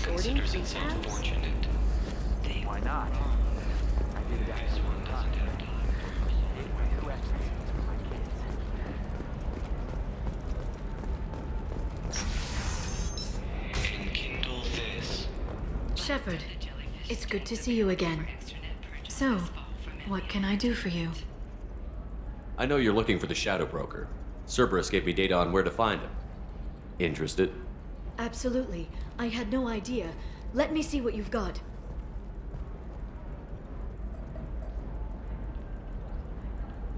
Considers itself fortunate. Why not? I did that. This one doesn't have time for rules. Enkindle this. Shepard, it's good to see you again. So, what can I do for you? I know you're looking for the Shadow Broker. Cerberus gave me data on where to find him. Interested? Absolutely. I had no idea. Let me see what you've got.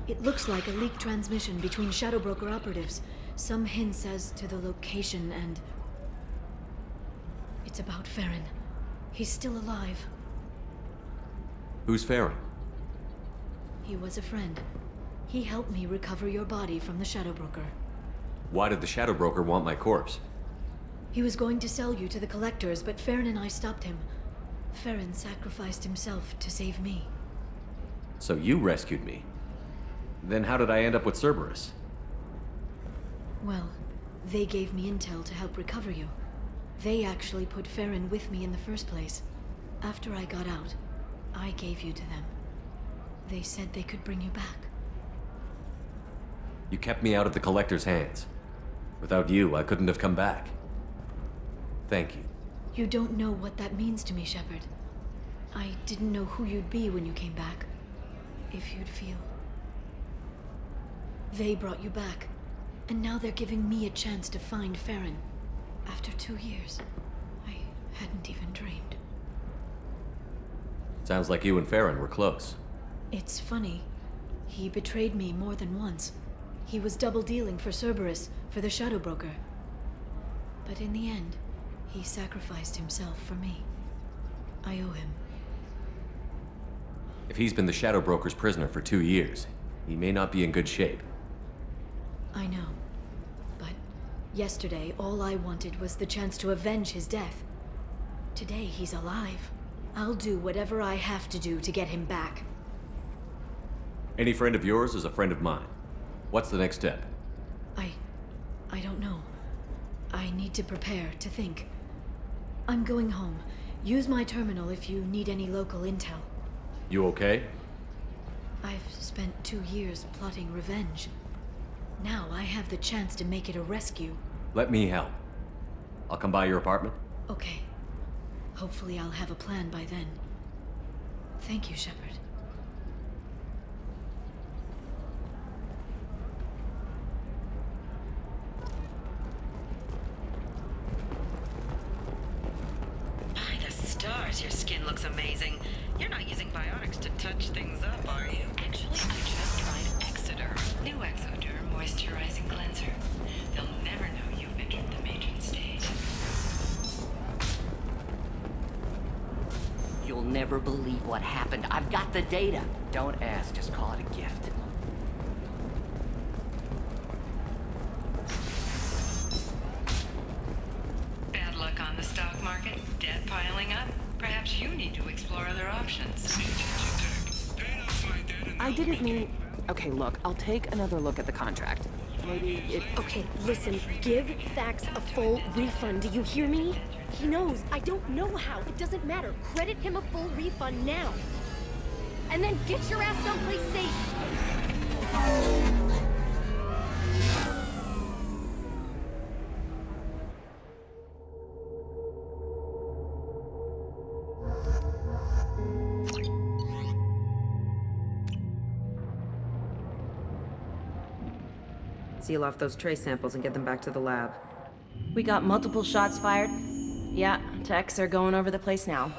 It looks like a leaked transmission between Shadow Broker operatives. Some hints as to the location and... It's about Farron. He's still alive. Who's Farron? He was a friend. He helped me recover your body from the Shadow Broker. Why did the Shadow Broker want my corpse? He was going to sell you to the collectors, but Farron and I stopped him. Farron sacrificed himself to save me. So you rescued me. Then how did I end up with Cerberus? Well, they gave me intel to help recover you. They actually put Farron with me in the first place. After I got out, I gave you to them. They said they could bring you back. You kept me out of the collector's hands. Without you, I couldn't have come back. Thank you. You don't know what that means to me, Shepard. I didn't know who you'd be when you came back. If you'd feel. They brought you back, and now they're giving me a chance to find Farron. After 2 years, I hadn't even dreamed. Sounds like you and Farron were close. It's funny. He betrayed me more than once. He was double-dealing for Cerberus, for the Shadow Broker. But in the end, he sacrificed himself for me. I owe him. If he's been the Shadow Broker's prisoner for 2 years, he may not be in good shape. I know. But yesterday, all I wanted was the chance to avenge his death. Today, he's alive. I'll do whatever I have to do to get him back. Any friend of yours is a friend of mine. What's the next step? I don't know. I need to prepare, to think. I'm going home. Use my terminal if you need any local intel. You okay? I've spent 2 years plotting revenge. Now I have the chance to make it a rescue. Let me help. I'll come by your apartment. Okay. Hopefully I'll have a plan by then. Thank you, Shepard. By the stars, your skin looks amazing. You're not using biotics to touch things up, are you? Actually, I just tried Exeter. New Exoderm moisturizing cleanser. They'll never know you've entered the matron stage. You'll never believe what happened. I've got the data. Don't ask, just call it a gift. Bad luck on the stock market, debt piling up. Perhaps you need to explore other options. I didn't mean... Okay, look, I'll take another look at the contract. Maybe it... Okay, listen, give Thax a full refund, do you hear me? He knows, I don't know how, it doesn't matter. Credit him a full refund now. And then get your ass someplace safe. Seal off those trace samples and get them back to the lab. We got multiple shots fired. Yeah, techs are going over the place now.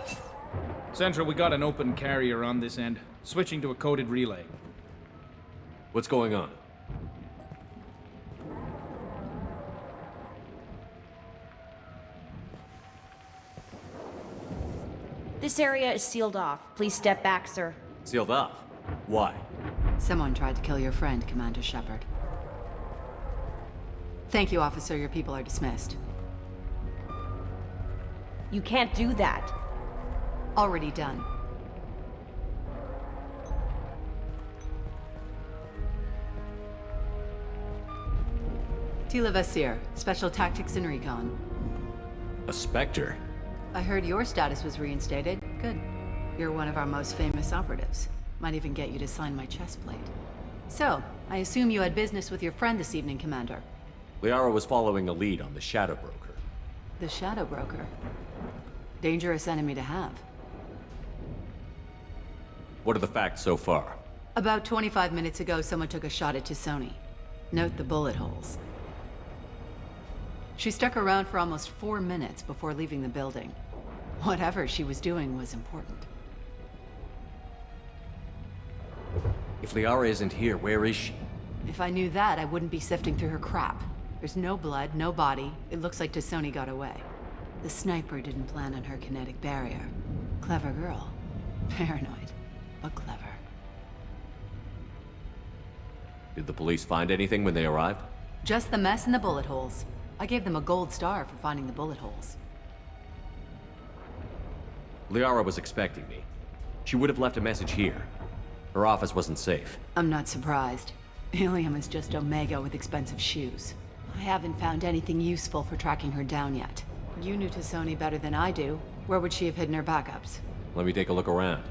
Central, we got an open carrier on this end. Switching to a coded relay. What's going on? This area is sealed off. Please step back, sir. Sealed off? Why? Someone tried to kill your friend, Commander Shepard. Thank you, officer. Your people are dismissed. You can't do that. Already done. Tila Vasir, Special Tactics and Recon. A Spectre? I heard your status was reinstated. Good. You're one of our most famous operatives. Might even get you to sign my chest plate. So, I assume you had business with your friend this evening, Commander. Liara was following a lead on the Shadow Broker. The Shadow Broker. Dangerous enemy to have. What are the facts so far? About 25 minutes ago, someone took a shot at T'Soni. Note the bullet holes. She stuck around for almost 4 minutes before leaving the building. Whatever she was doing was important. If Liara isn't here, where is she? If I knew that, I wouldn't be sifting through her crap. There's no blood, no body. It looks like T'Soni got away. The sniper didn't plan on her kinetic barrier. Clever girl. Paranoid, but clever. Did the police find anything when they arrived? Just the mess and the bullet holes. I gave them a gold star for finding the bullet holes. Liara was expecting me. She would have left a message here. Her office wasn't safe. I'm not surprised. Ilium is just Omega with expensive shoes. I haven't found anything useful for tracking her down yet. You knew T'Soni better than I do. Where would she have hidden her backups? Let me take a look around.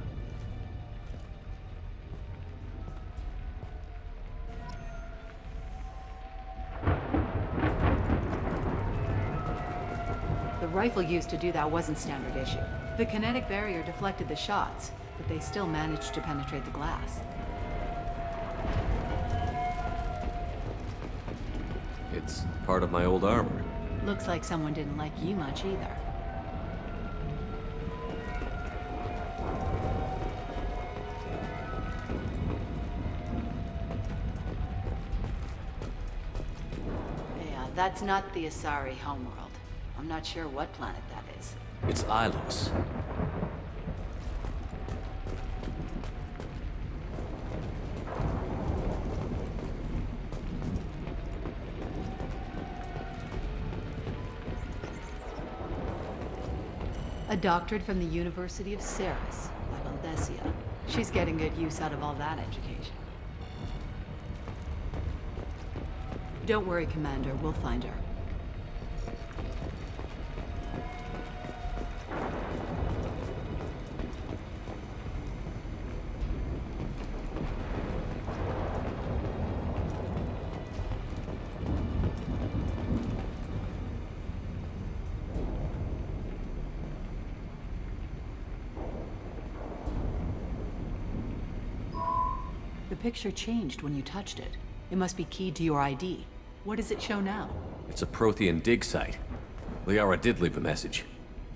The rifle used to do that wasn't standard issue. The kinetic barrier deflected the shots, but they still managed to penetrate the glass. It's part of my old armor. Looks like someone didn't like you much either. Yeah, that's not the Asari homeworld. I'm not sure what planet that is. It's Ilos. A doctorate from the University of Ceres, by Valdesia. She's getting good use out of all that education. Don't worry, Commander. We'll find her. The picture changed when you touched it. It must be keyed to your ID. What does it show now? It's a Prothean dig site. Liara did leave a message.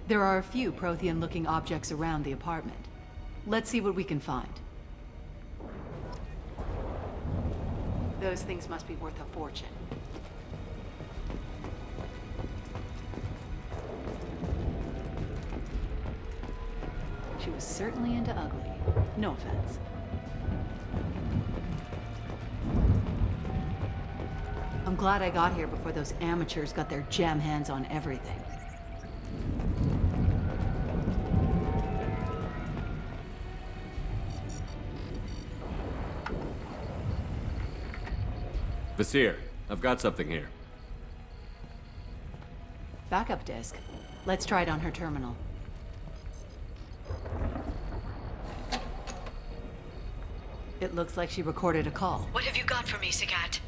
There are a few Prothean-looking objects around the apartment. Let's see what we can find. Those things must be worth a fortune. She was certainly into ugly. No offense. I'm glad I got here before those amateurs got their jam hands on everything. Vasir, I've got something here. Backup disk. Let's try it on her terminal. It looks like she recorded a call. What have you got for me, Sagat?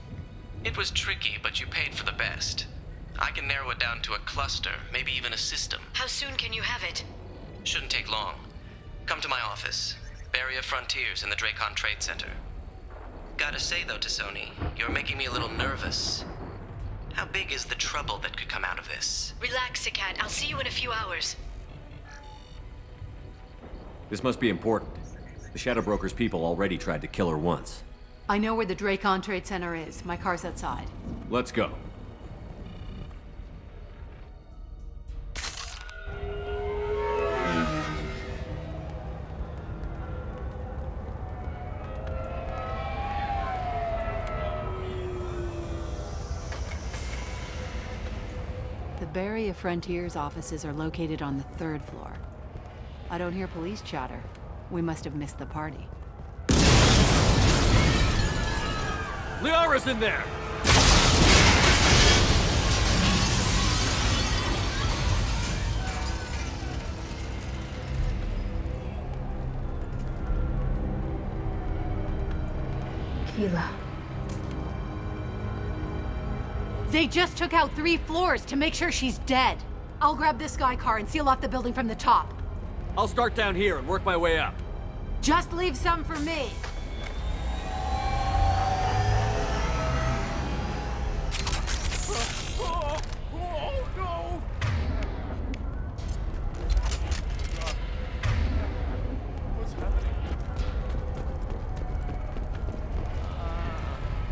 It was tricky, but you paid for the best. I can narrow it down to a cluster, maybe even a system. How soon can you have it? Shouldn't take long. Come to my office. Barrier Frontiers in the Dracon Trade Center. Gotta say though, Tassoni, you're making me a little nervous. How big is the trouble that could come out of this? Relax, Sikat. I'll see you in a few hours. This must be important. The Shadow Broker's people already tried to kill her once. I know where the Dracon Trade Center is. My car's outside. Let's go. The Barrier Frontiers offices are located on the 3rd floor. I don't hear police chatter. We must have missed the party. Liara's in there! Keela. They just took out 3 floors to make sure she's dead. I'll grab this Sky car and seal off the building from the top. I'll start down here and work my way up. Just leave some for me. Oh, no! What's happening?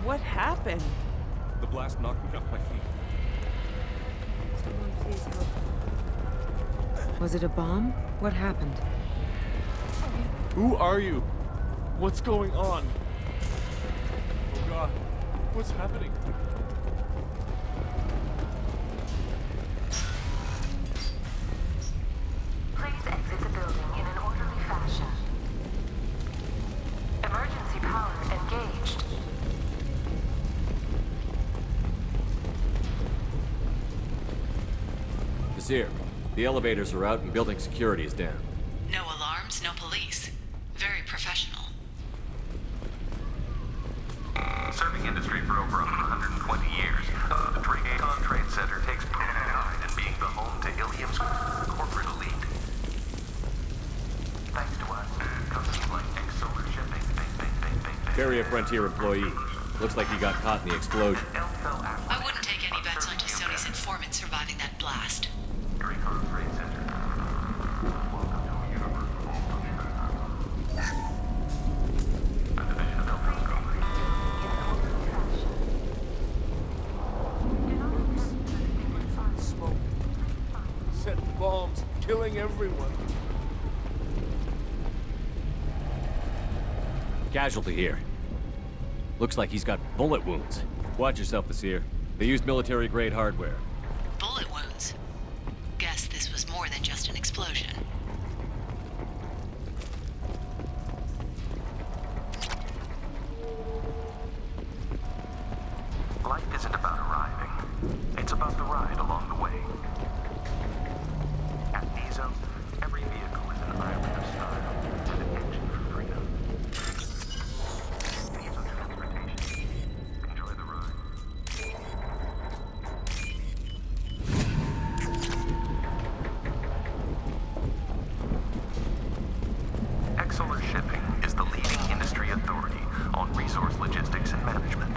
What happened? The blast knocked me off my feet. Someone please help. Was it a bomb? What happened? Who are you? What's going on? Oh God, what's happening? Please exit the building in an orderly fashion. Emergency power engaged. Vizier, the elevators are out and building security is down. No alarms, no police. Very professional. Serving industry for over 120 years, the Paragon Trade Center takes pride in being the home to Ilium's corporate elite. Thanks to us, companies like Solar Shipping, Barrier Frontier employee. Looks like he got caught in the explosion. I wouldn't take any bets on Tassoni's informant surviving that blast. Paragon Trade Center. Welcome to a universe of a division of Smoke. Setting bombs, killing everyone. Casualty here. Looks like he's got bullet wounds. Watch yourself, Vizier. They used military-grade hardware. Bullet wounds. Guess this was more than just an explosion. Life isn't about arriving. It's about the ride along the way. At Nizo, every vehicle is an island of style and an engine for freedom. Nizo Transportation. Enjoy the ride. Solar Shipping is the leading industry authority on resource logistics and management.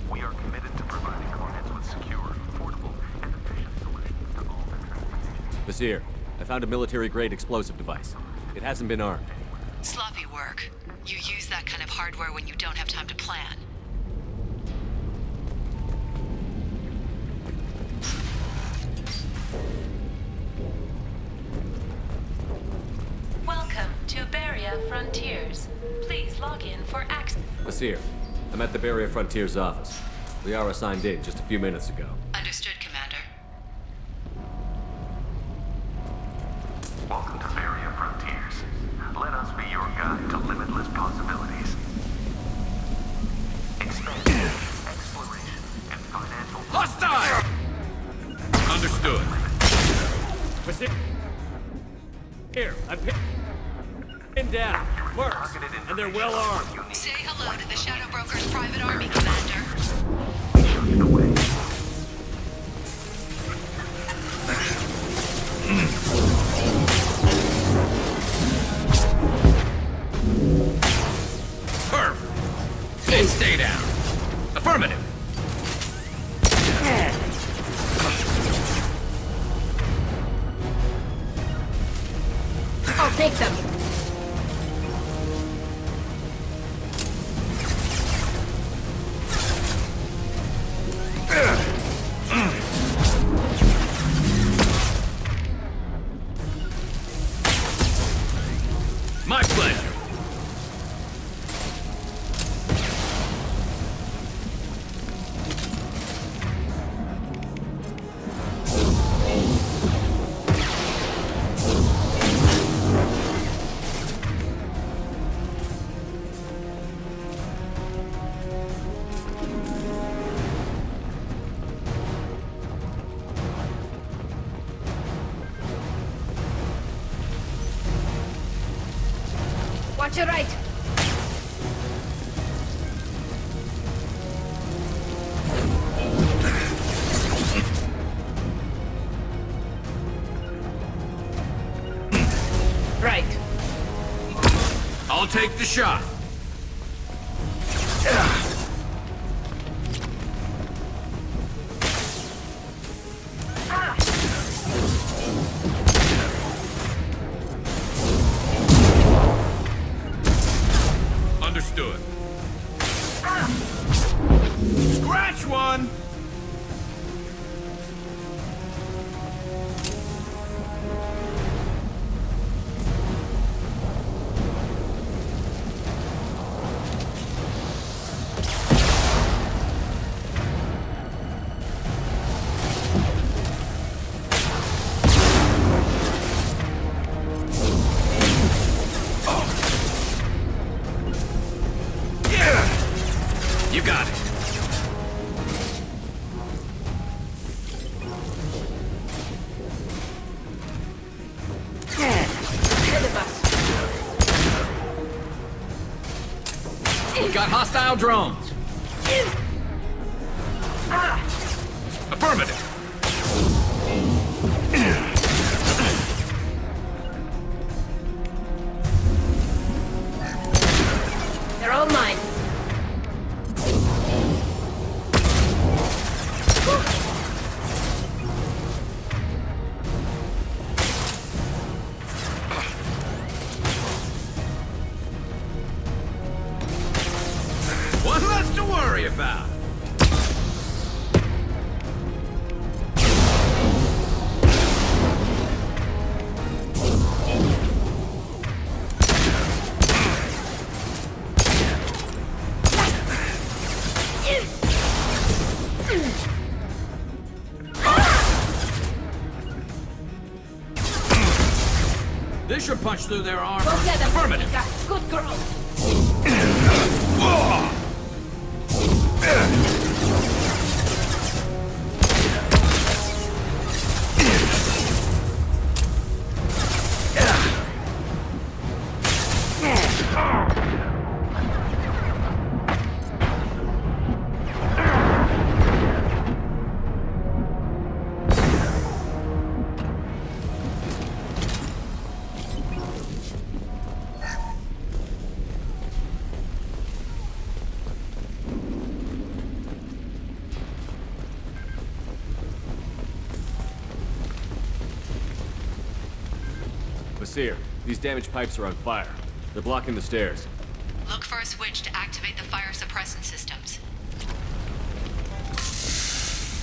We are committed to providing clients with secure, affordable, and efficient solutions to all their transportation. Vizier, I found a military-grade explosive device. It hasn't been armed. Sloppy work. You use that kind of hardware when you don't have time to plan. Welcome to Barrier Frontiers. Please log in for access. Vizier, I'm at the Barrier Frontiers office. Liara signed in just a few minutes ago. Understood, Commander. Welcome to Barrier Frontiers. Let us be your guide to limitless possibilities. Expansion, exploration, and financial... Hostile! Understood. Vizier! Here, I'm pinned down. Mercs, and they're well armed. Say hello to the Shadow Broker's private army, Commander. Perfect. take them. My pleasure. Watch your right. Right. I'll take the shot. Understood. Scratch one! You got it. Ahead of us. We got hostile drones. Affirmative. They're all mine. One less to worry about. This should punch through their armor. Go get them. Affirmative. Good girl. Seer, these damaged pipes are on fire. They're blocking the stairs. Look for a switch to activate the fire suppressant systems.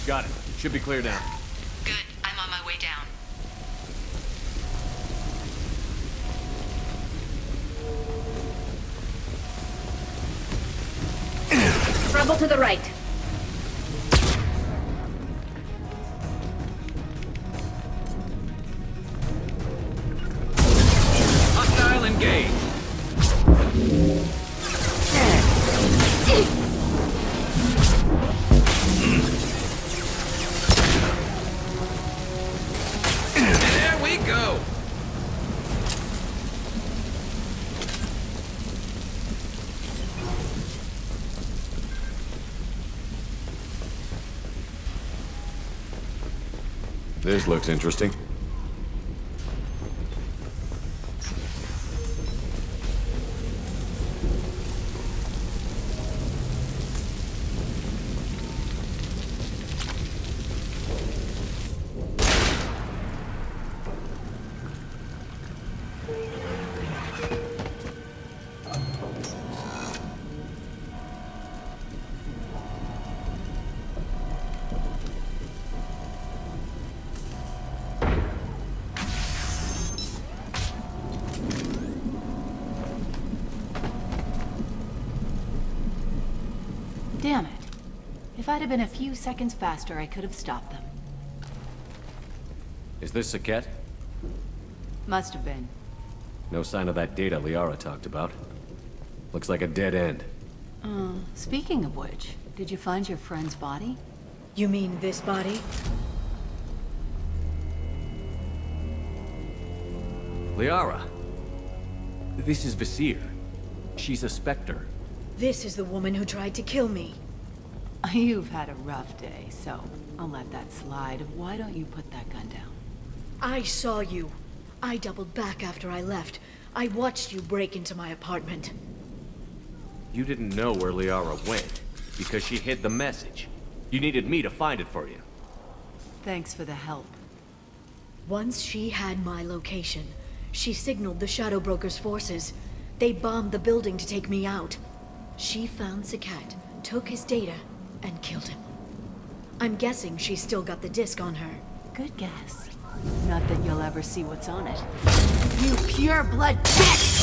Got it. Should be clear now. Good. I'm on my way down. Trouble to the right. Hostile engaged. There we go. This looks interesting. If I'd have been a few seconds faster, I could have stopped them. Is this Saket? Must have been. No sign of that data Liara talked about. Looks like a dead end. Speaking of which, did you find your friend's body? You mean this body? Liara! This is Visir. She's a Spectre. This is the woman who tried to kill me. You've had a rough day, so I'll let that slide. Why don't you put that gun down? I saw you. I doubled back after I left. I watched you break into my apartment. You didn't know where Liara went, because she hid the message. You needed me to find it for you. Thanks for the help. Once she had my location, she signaled the Shadow Broker's forces. They bombed the building to take me out. She found Saket, took his data, and killed him. I'm guessing she's still got the disc on her. Good guess. Not that you'll ever see what's on it. You pure blood bitch!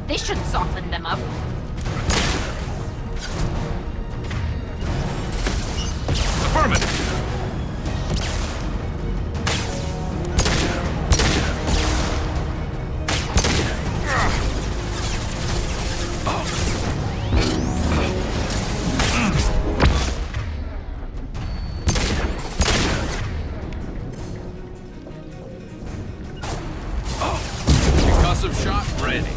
This should soften them up. Affirmative! Concussive shot ready.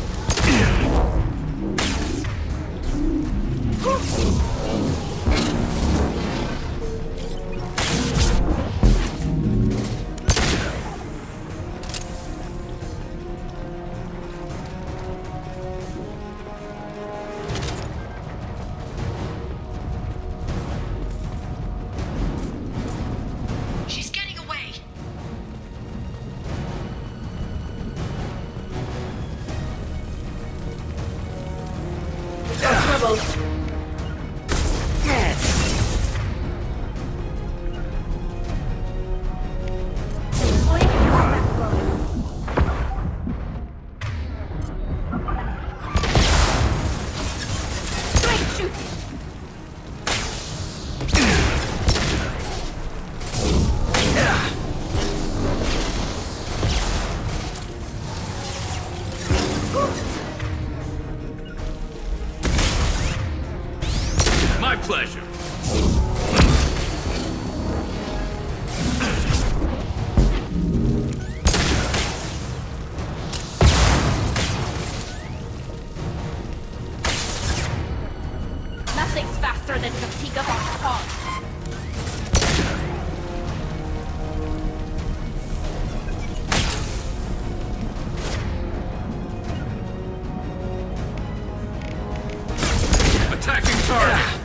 She's getting away. Trouble. My pleasure. Nothing's faster than fatigue of our cause. Attacking target.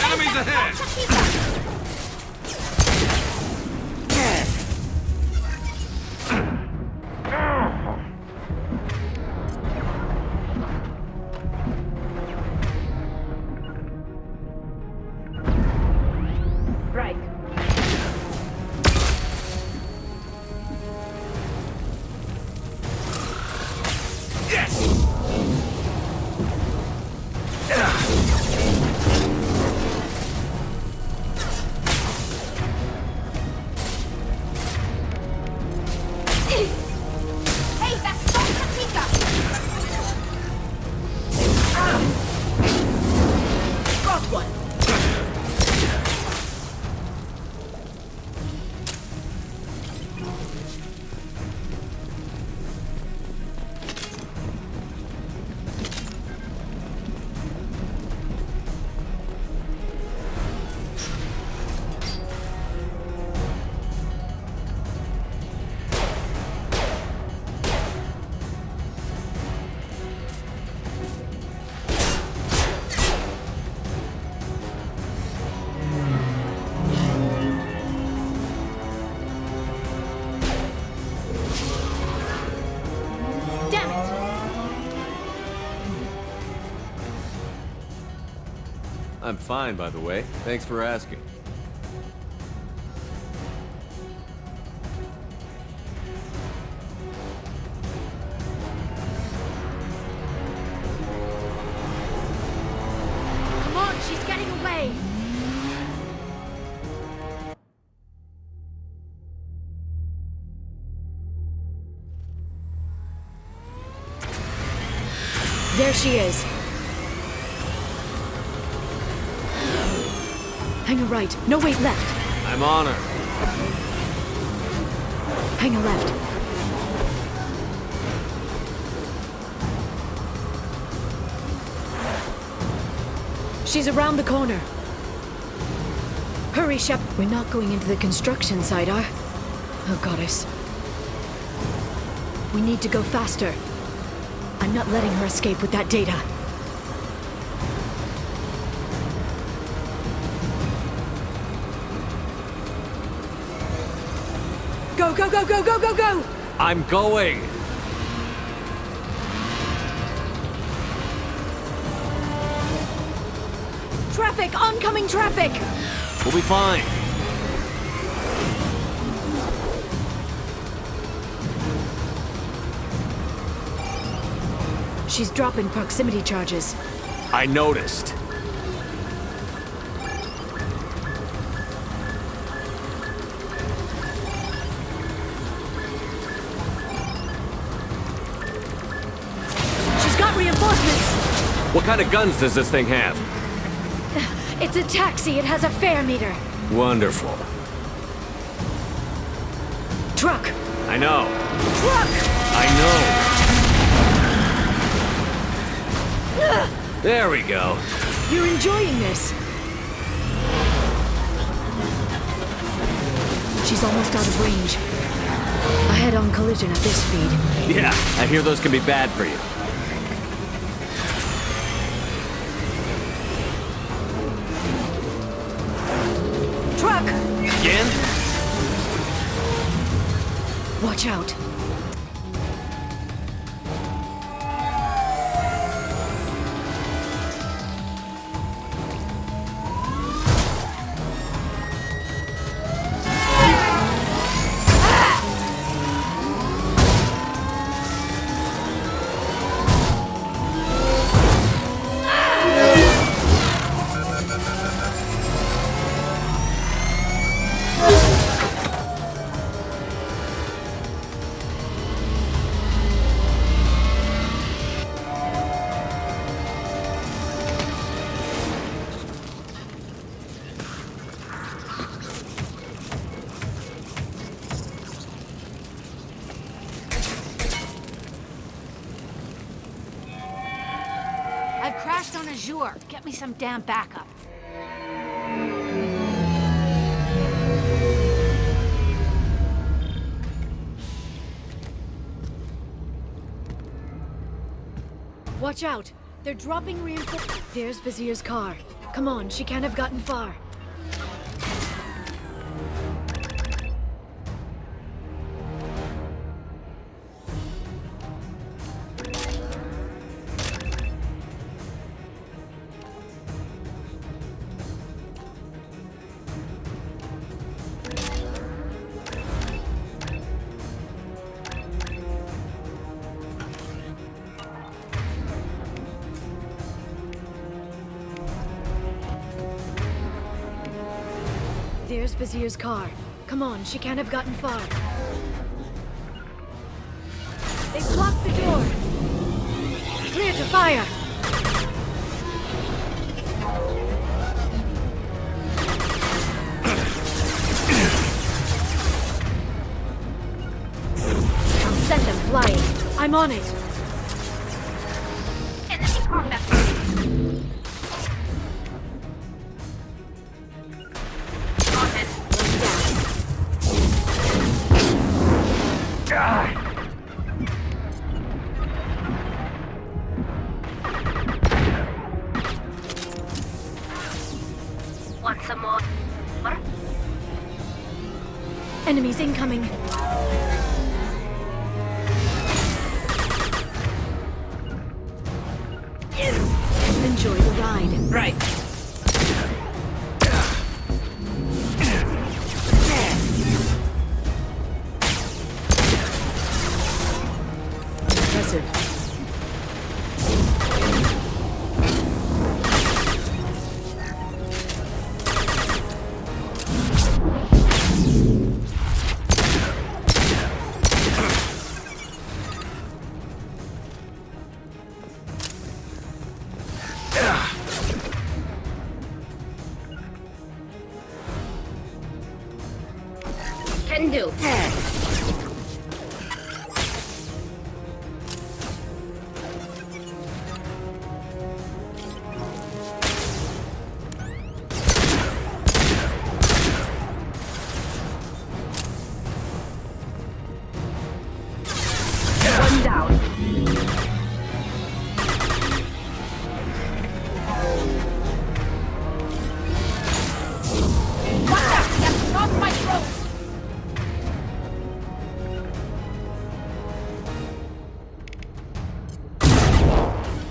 Enemies ahead. I'm fine, by the way. Thanks for asking. Come on, she's getting away! There she is. Hang a right. No, wait, left. I'm on her. Hang a left. She's around the corner. Hurry, Shep. We're not going into the construction site, are? Oh, goddess. We need to go faster. I'm not letting her escape with that data. Go, go, go, go, go, go, go! I'm going! Traffic! Oncoming traffic! We'll be fine. She's dropping proximity charges. I noticed. She's got reinforcements! What kind of guns does this thing have? It's a taxi. It has a fare meter. Wonderful. Truck! I know. Truck! I know. There we go. You're enjoying this. She's almost out of range. A head-on collision at this speed. Yeah, I hear those can be bad for you. Truck! Again? Watch out. I've crashed on Azure. Get me some damn backup. Watch out. They're dropping reinforcements. There's Vizier's car. Come on, she can't have gotten far. There's Vizier's car. Come on, she can't have gotten far. They've blocked the door. Clear to fire. I'll send them flying. I'm on it. Want some more? Enemies incoming. Enjoy the ride. Right. can do. One down.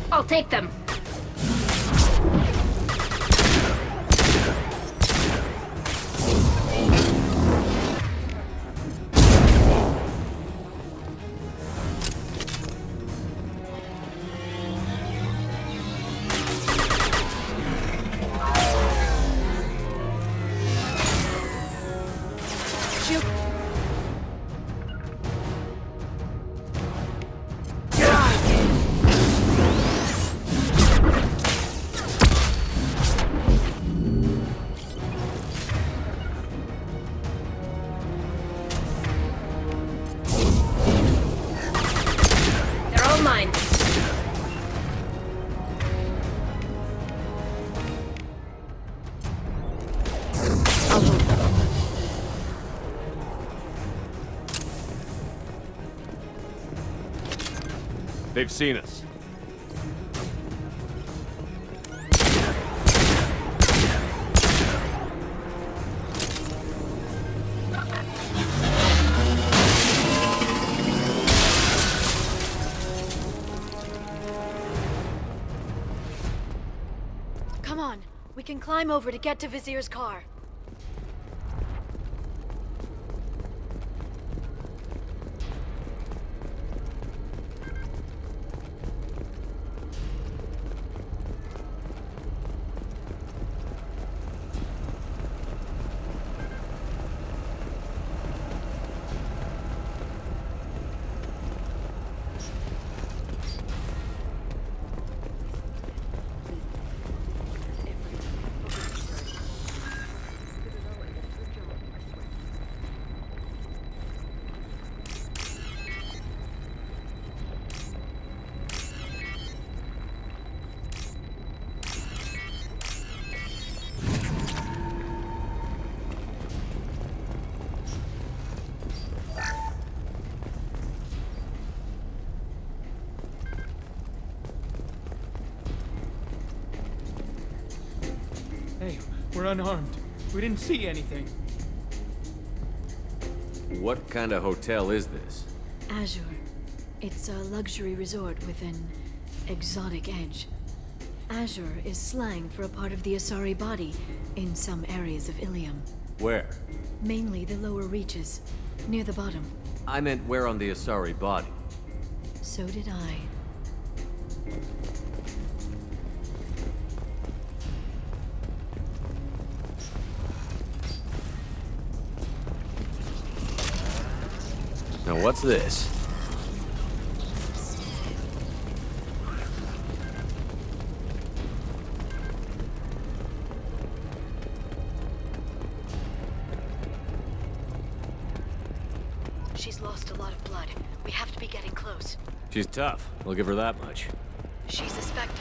I'll take them. They've seen us. Come on, we can climb over to get to Vizier's car. Hey, we're unarmed. We didn't see anything. What kind of hotel is this? Azure. It's a luxury resort with an exotic edge. Azure is slang for a part of the Asari body in some areas of Ilium. Where? Mainly the lower reaches, near the bottom. I meant where on the Asari body. So did I. Now what's this? She's lost a lot of blood. We have to be getting close. She's tough. I'll give her that much. She's a Spectre.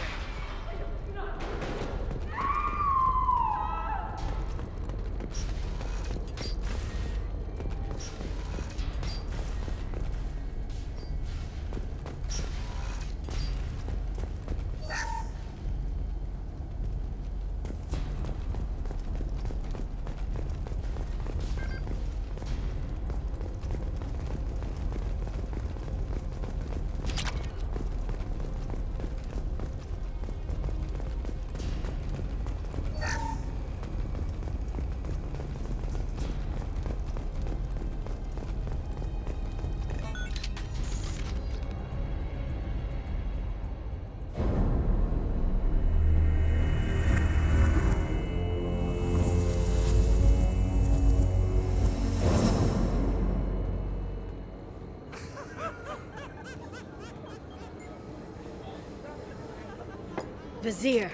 Vizier,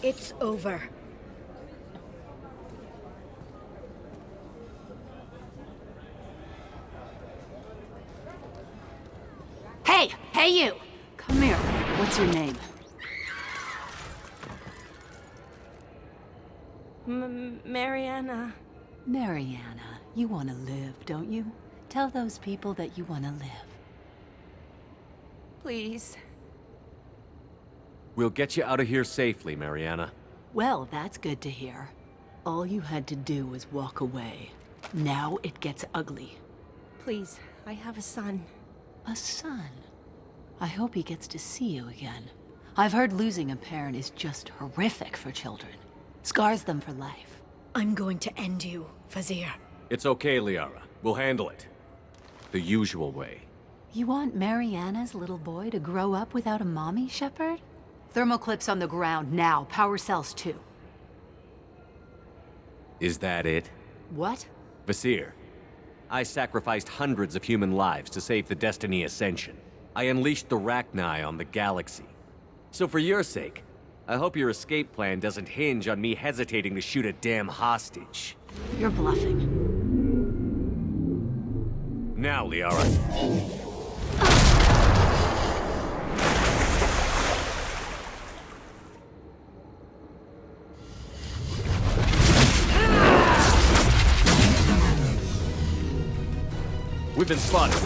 it's over. Hey, you! Come here. What's your name? Mariana. Mariana. You want to live, don't you? Tell those people that you want to live. Please. We'll get you out of here safely, Mariana. Well, that's good to hear. All you had to do was walk away. Now it gets ugly. Please, I have a son. A son? I hope he gets to see you again. I've heard losing a parent is just horrific for children. Scars them for life. I'm going to end you, Fazir. It's okay, Liara. We'll handle it. The usual way. You want Mariana's little boy to grow up without a mommy, Shepard? Thermoclips on the ground now. Power cells too. Is that it? What? Vasir, I sacrificed hundreds of human lives to save the Destiny Ascension. I unleashed the Rachni on the galaxy. So for your sake, I hope your escape plan doesn't hinge on me hesitating to shoot a damn hostage. You're bluffing. Now, Liara. We've been spotted.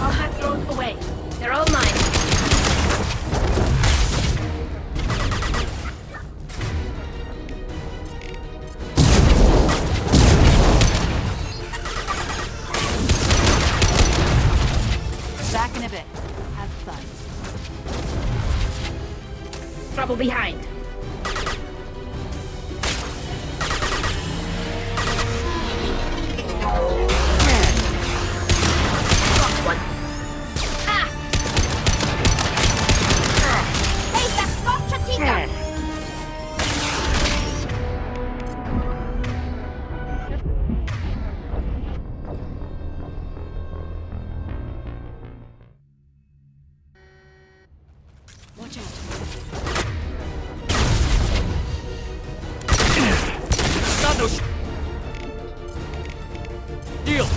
I'll have thrown away. They're all mine. Back in a bit. Have fun. Trouble behind. Watch out. Not no deal.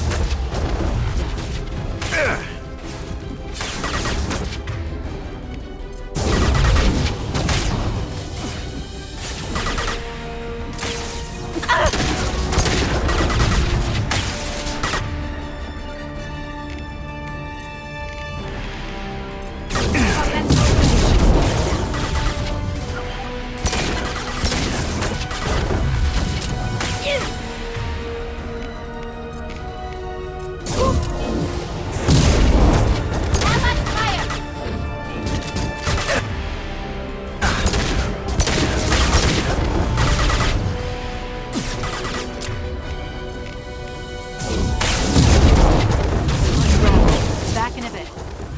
Back in a bit.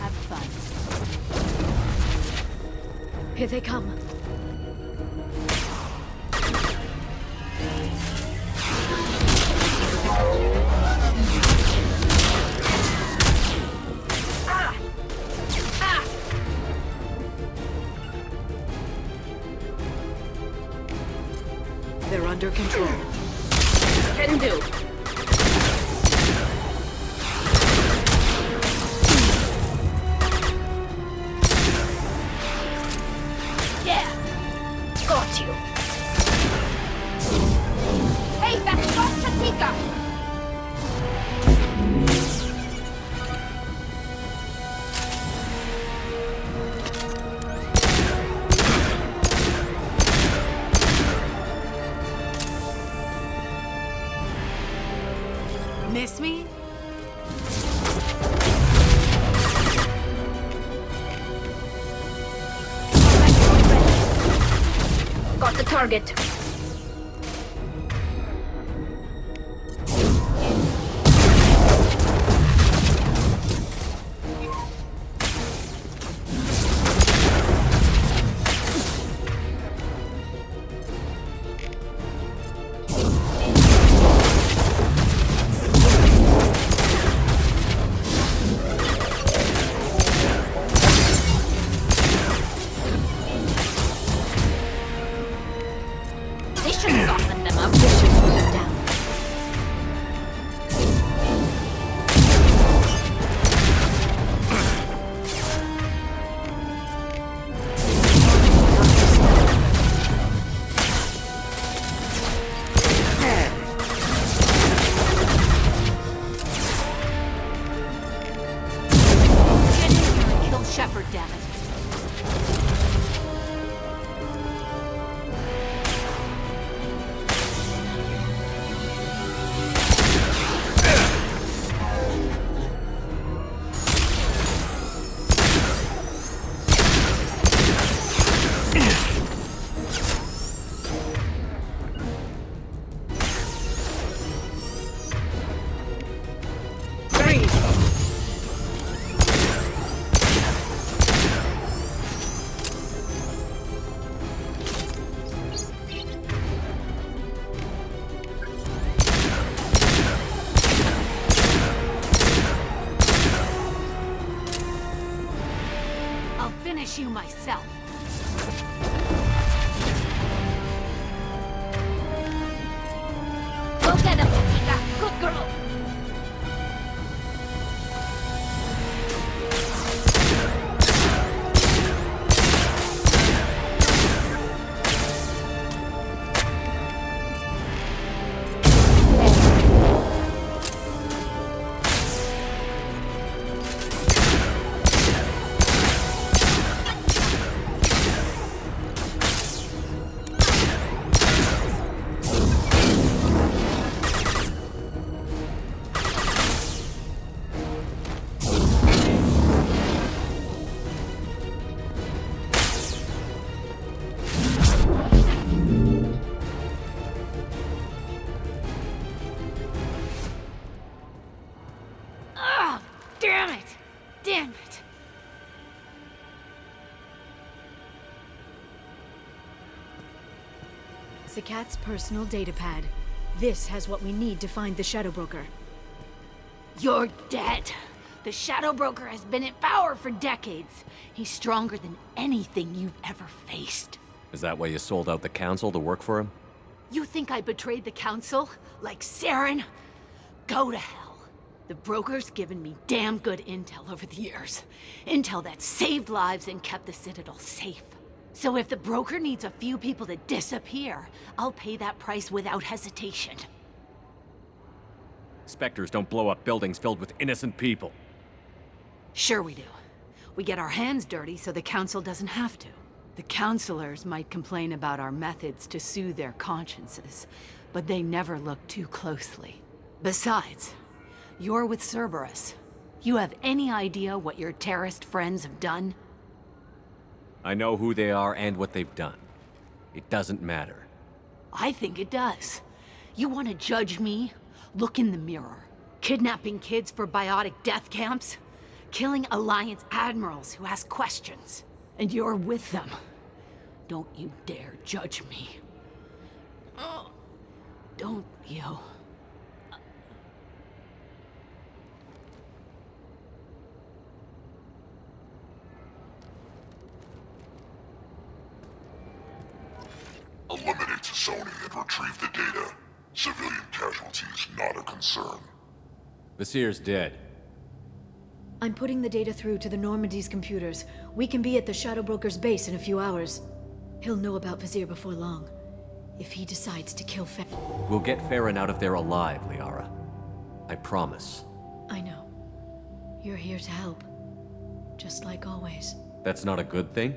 Have fun. Here they come. They're under control. Can do. Yeah. Got you. Hey, that's Chatika. Miss me? Got the target. This should soften them up. This should slow them down. Get in here and kill Shepard, damn it. I'll finish you myself. Go get him, Chica. Good girl. Ah, damn it! Damn it! Zakat's personal data pad. This has what we need to find the Shadow Broker. You're dead. The Shadow Broker has been in power for decades. He's stronger than anything you've ever faced. Is that why you sold out the Council to work for him? You think I betrayed the Council? Like Saren? Go to hell. The Broker's given me damn good intel over the years. Intel that saved lives and kept the Citadel safe. So if the Broker needs a few people to disappear, I'll pay that price without hesitation. Spectres don't blow up buildings filled with innocent people. Sure we do. We get our hands dirty so the Council doesn't have to. The Councilors might complain about our methods to soothe their consciences, but they never look too closely. Besides, you're with Cerberus. You have any idea what your terrorist friends have done? I know who they are and what they've done. It doesn't matter. I think it does. You want to judge me? Look in the mirror. Kidnapping kids for biotic death camps? Killing Alliance admirals who ask questions. And you're with them. Don't you dare judge me. Don't you? Eliminate Sony and retrieve the data. Civilian casualties not a concern. Vasir's dead. I'm putting the data through to the Normandy's computers. We can be at the Shadow Broker's base in a few hours. He'll know about Vasir before long. If he decides to kill We'll get Farron out of there alive, Liara. I promise. I know. You're here to help. Just like always. That's not a good thing?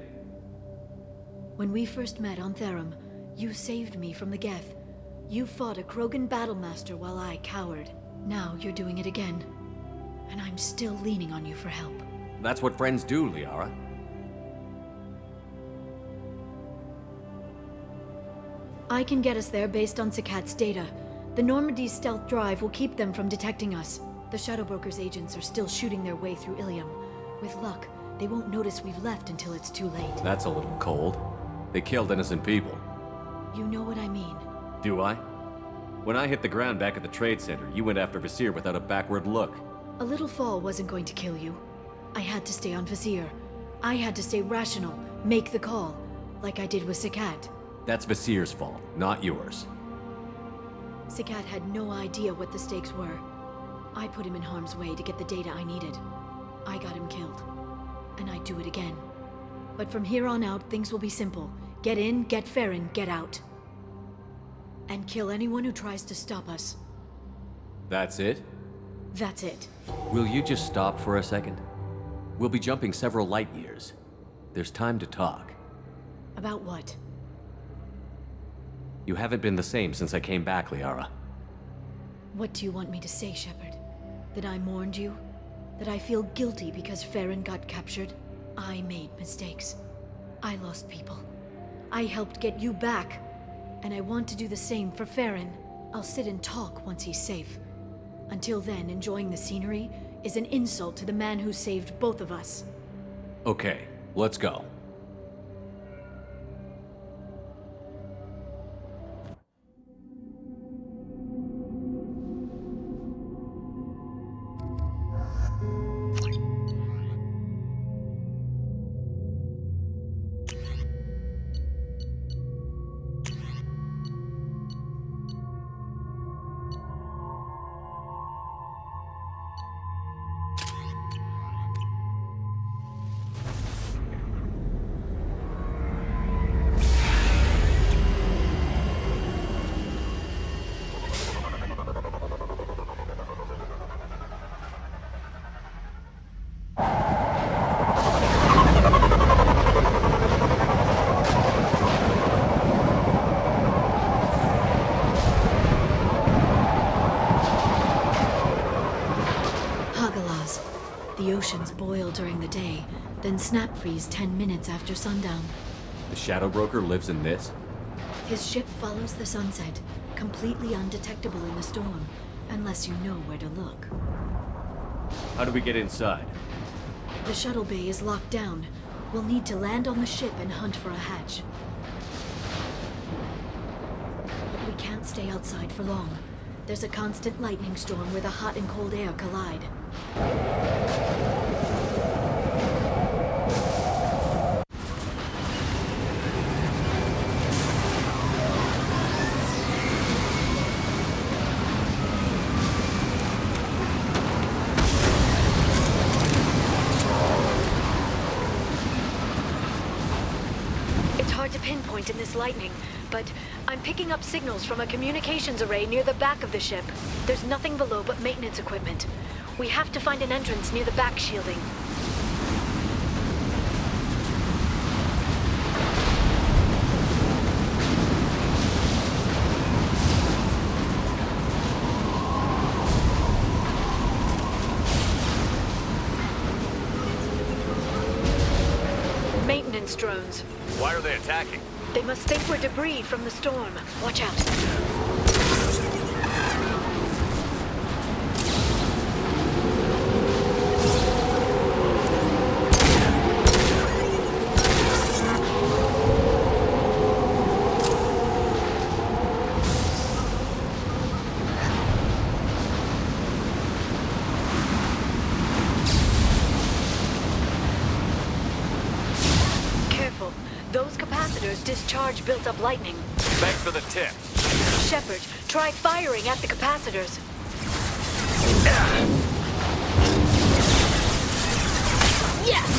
When we first met on Therum, you saved me from the Geth. You fought a Krogan battlemaster while I cowered. Now you're doing it again. And I'm still leaning on you for help. That's what friends do, Liara. I can get us there based on Sakat's data. The Normandy's stealth drive will keep them from detecting us. The Shadow Broker's agents are still shooting their way through Ilium. With luck, they won't notice we've left until it's too late. That's a little cold. They killed innocent people. You know what I mean. Do I? When I hit the ground back at the trade center, you went after Vizier without a backward look. A little fall wasn't going to kill you. I had to stay on Vizier. I had to stay rational, make the call, like I did with Sakat. That's Vizier's fault, not yours. Sakat had no idea what the stakes were. I put him in harm's way to get the data I needed. I got him killed. And I'd do it again. But from here on out, things will be simple. Get in, get Farron, get out. And kill anyone who tries to stop us. That's it? That's it. Will you just stop for a second? We'll be jumping several light years. There's time to talk. About what? You haven't been the same since I came back, Liara. What do you want me to say, Shepard? That I mourned you? That I feel guilty because Farron got captured? I made mistakes. I lost people. I helped get you back. And I want to do the same for Farron. I'll sit and talk once he's safe. Until then, enjoying the scenery is an insult to the man who saved both of us. Okay, let's go. The oceans boil during the day, then snap freeze 10 minutes after sundown. The Shadow Broker lives in this? His ship follows the sunset, completely undetectable in the storm, unless you know where to look. How do we get inside? The shuttle bay is locked down. We'll need to land on the ship and hunt for a hatch. But we can't stay outside for long. There's a constant lightning storm where the hot and cold air collide. It's hard to pinpoint in this lightning, but I'm picking up signals from a communications array near the back of the ship. There's nothing below but maintenance equipment. We have to find an entrance near the back shielding. Maintenance drones. Why are they attacking? They must think we're debris from the storm. Watch out. Careful. Those capacitors discharge built-up lightning. Thanks for the tip. Shepard, try firing at the capacitors. Yes!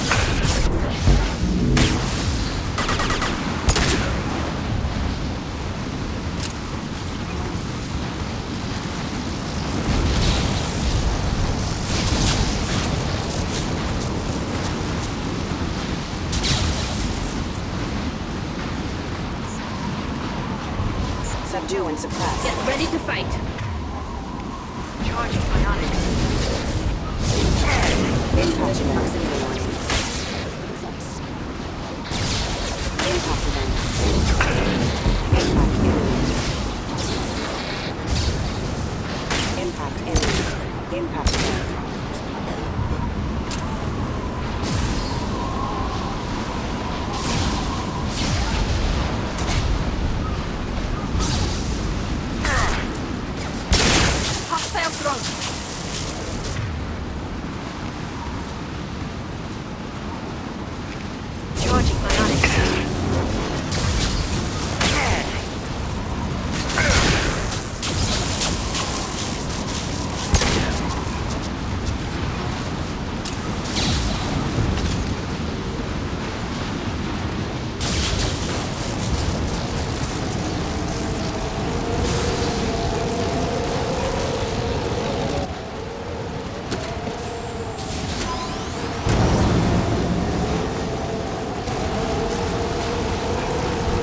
Subdue and suppress. Get ready to fight. Charging bionics. Impact proximity warning. Impact event. Impact imminent. Impact imminent. Impact event. Hostile drone. Charging bionics.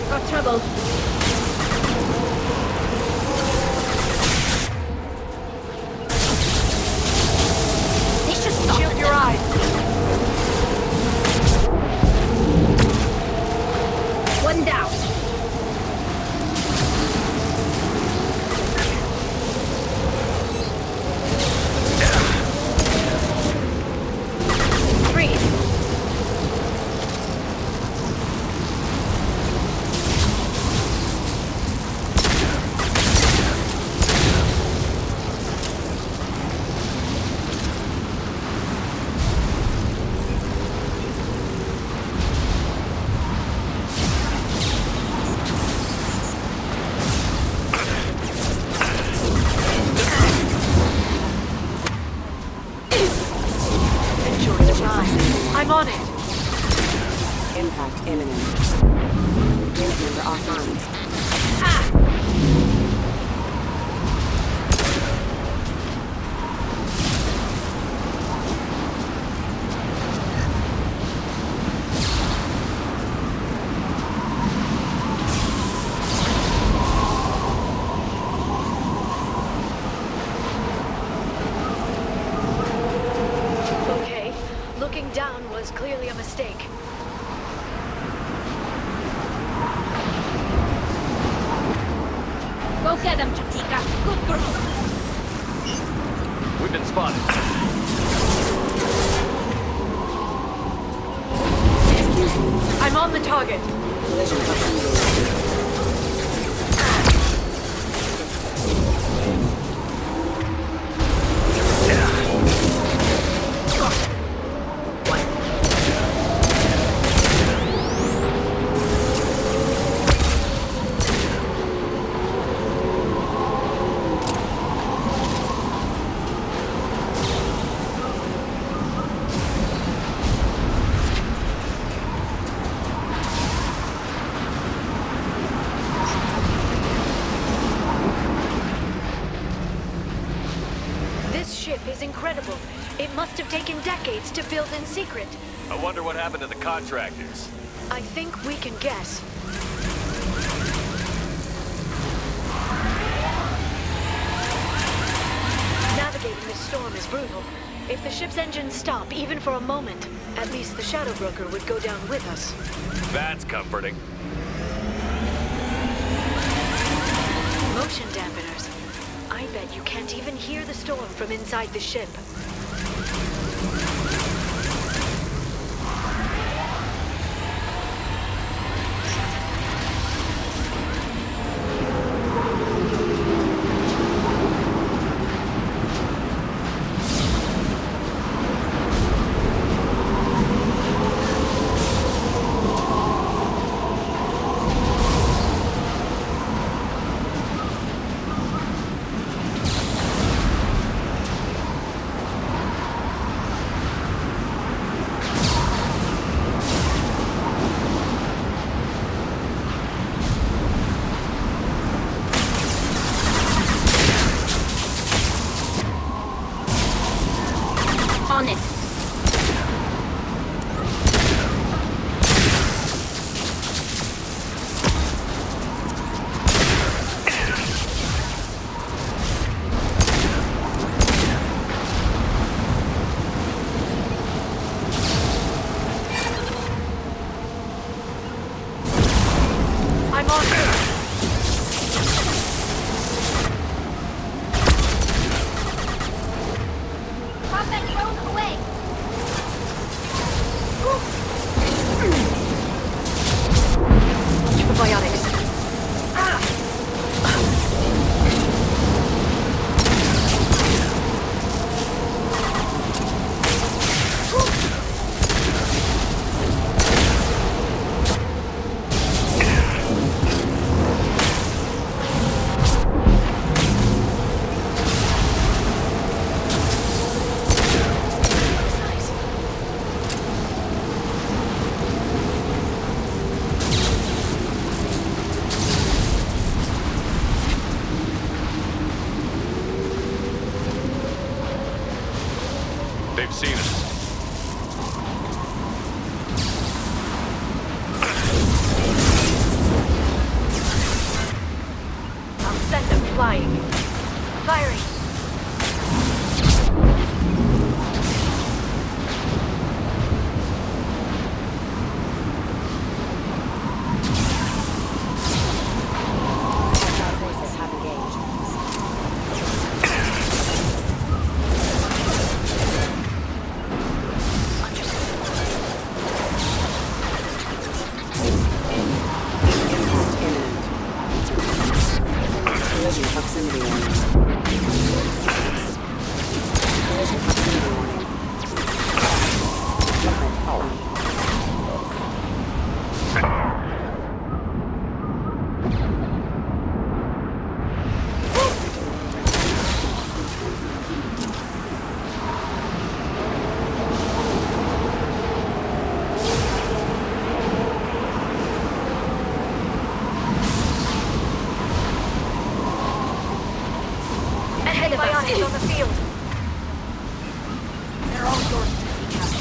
Got trouble. They should stop. Shield your eyes. One down. Freeze. Enjoy the ride. I'm on it. Impact imminent. Unit member offline. Okay, looking down was clearly a mistake. Go get them, Chatika. Good girl. We've been spotted. I'm on the target. Collision proximity. This ship is incredible. It must have taken decades to build in secret. I wonder what happened to the contractors. I think we can guess. Navigating this storm is brutal. If the ship's engines stop, even for a moment, at least the Shadow Broker would go down with us. That's comforting. Motion dampeners. I bet you can't even hear the storm from inside the ship. They've seen us. I'll send them flying. Firing. Forces have engaged. Impact imminent. Collision proximity warning. Collision proximity warning. Equipment on. Ahead of us is on the field. They're all yours to take out.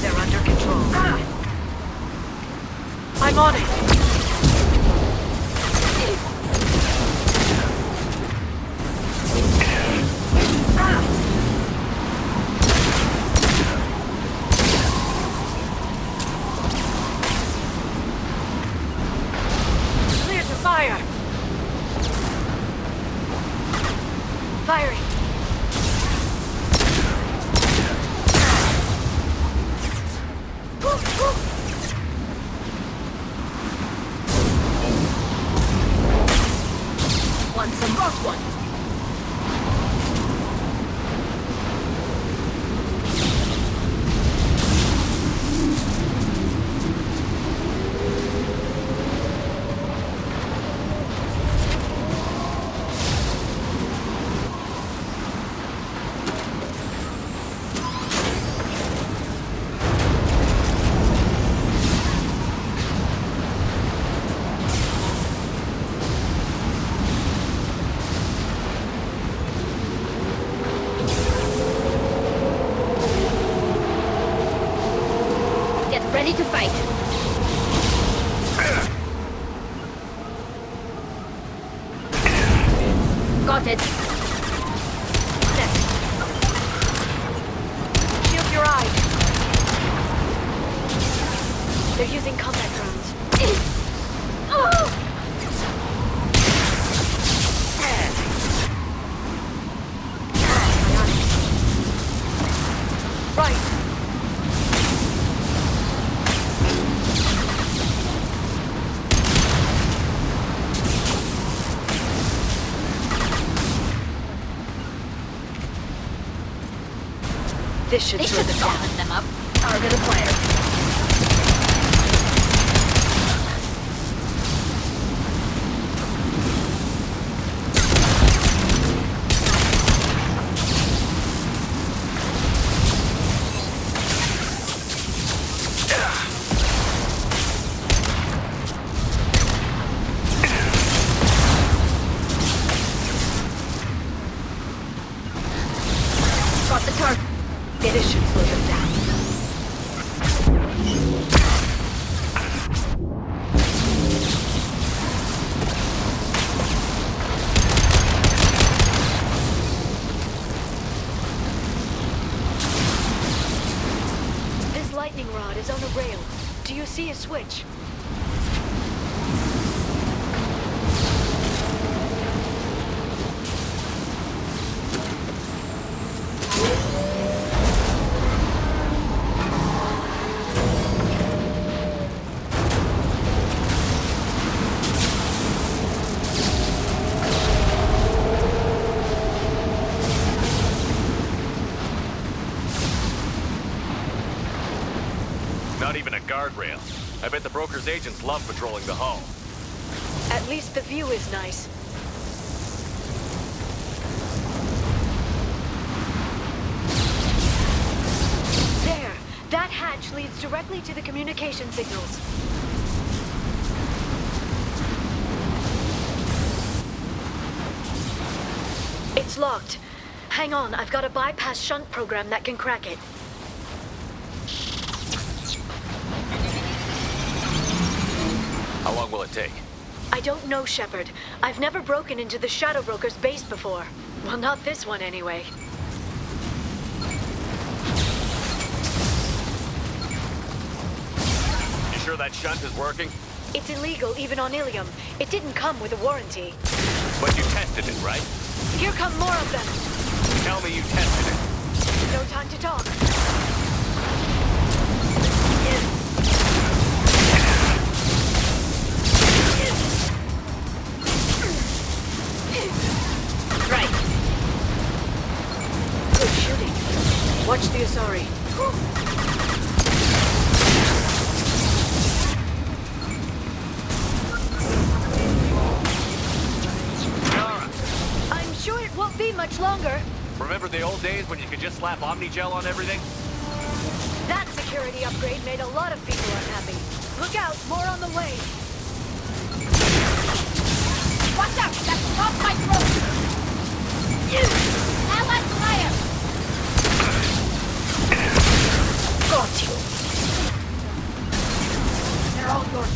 They're under control. I'm on it. Clear to fire. Firing. Want some rock one? Ready to fight. Got it. Left. Shield your eye. They're using combat drones. Oh! Right. This should slow them down. Them up. Target acquired. Got the target. This should slow them down. This lightning rod is on a rail. Do you see a switch? Not even a guardrail. I bet the broker's agents love patrolling the hull. At least the view is nice. There! That hatch leads directly to the communication signals. It's locked. Hang on, I've got a bypass shunt program that can crack it. How long will it take? I don't know, Shepard. I've never broken into the Shadow Broker's base before. Well, not this one anyway. You sure that shunt is working? It's illegal even on Ilium. It didn't come with a warranty. But you tested it, right? Here come more of them. Tell me you tested it. No time to talk. Right. Good shooting. Watch the Asari. I'm sure it won't be much longer. Remember the old days when you could just slap Omnigel on everything? That security upgrade made a lot of people unhappy. Look out, more on the way. Watch out! That's off my throat! Allied fire! Got you. They're all yours.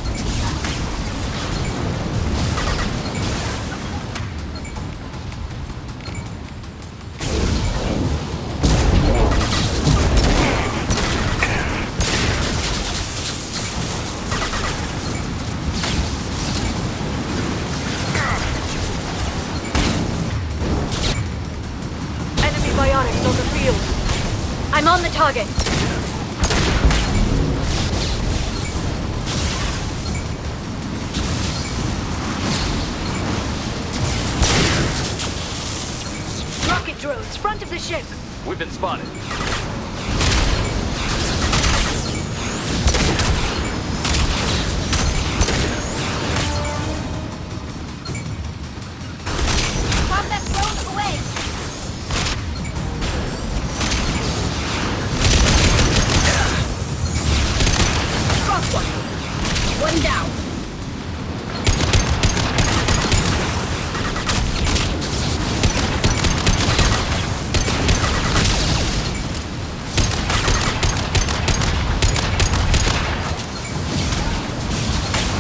Biotics on the field. I'm on the target. Rocket drones, front of the ship. We've been spotted. Pop that drone away! One down.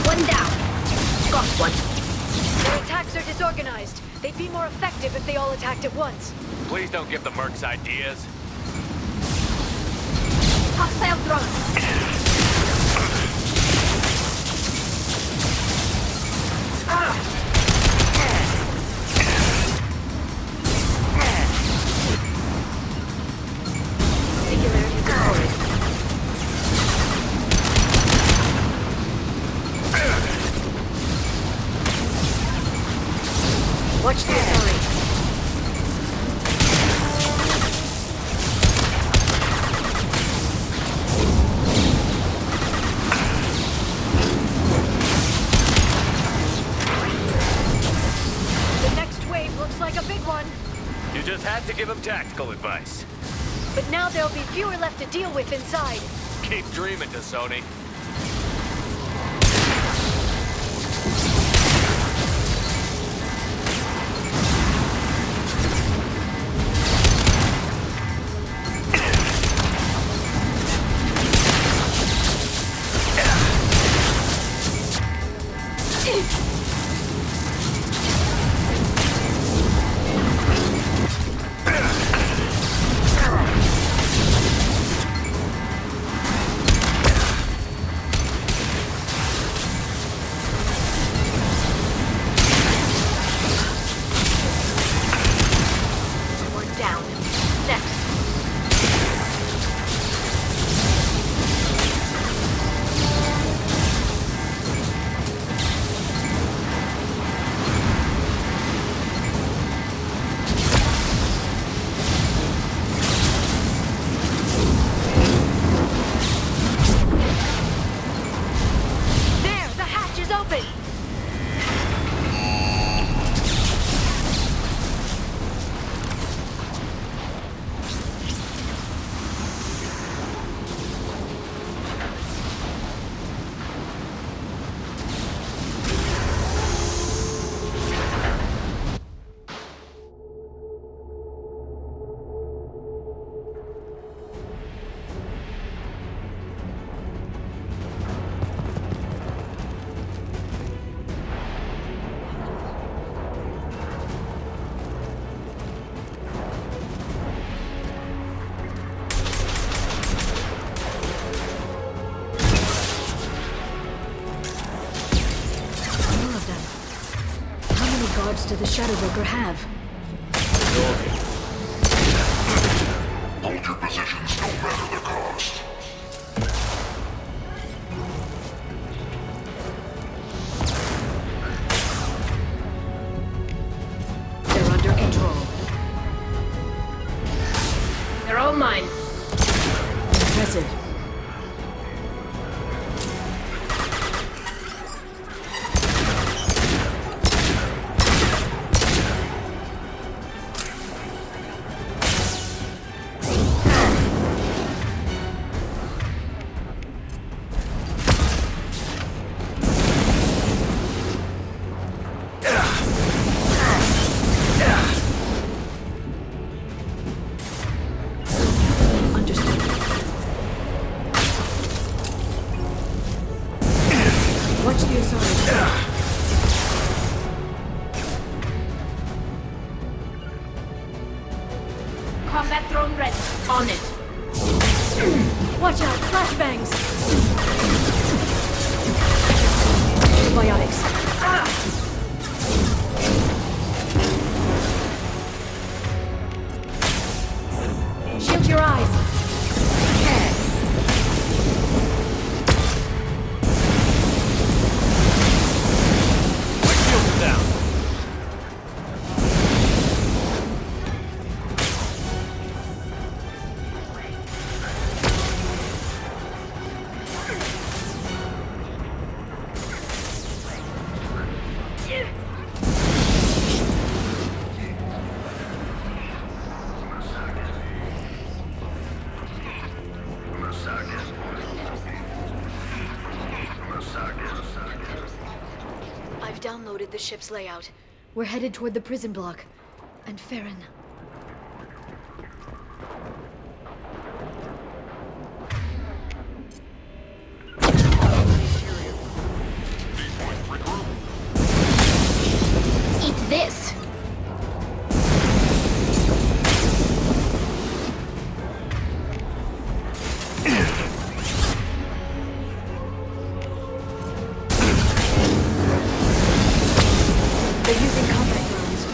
One down. Got one. Their attacks are disorganized. They'd be more effective if they all attacked at once. Please don't give the mercs ideas. Hostile drone. Watch the Asari. The next wave looks like a big one. You just had to give him tactical advice. But now there'll be fewer left to deal with inside. Keep dreaming, Sony. the Shadow Broker have? Hold your positions no matter the cost. They're under control. They're all mine. Impressive. Watch the assault. Combat drone ready. On it. Watch out, flashbangs! Biotics. Shield your eyes. I've downloaded the ship's layout. We're headed toward the prison block. And Farron. Eat this. They're using combat drones.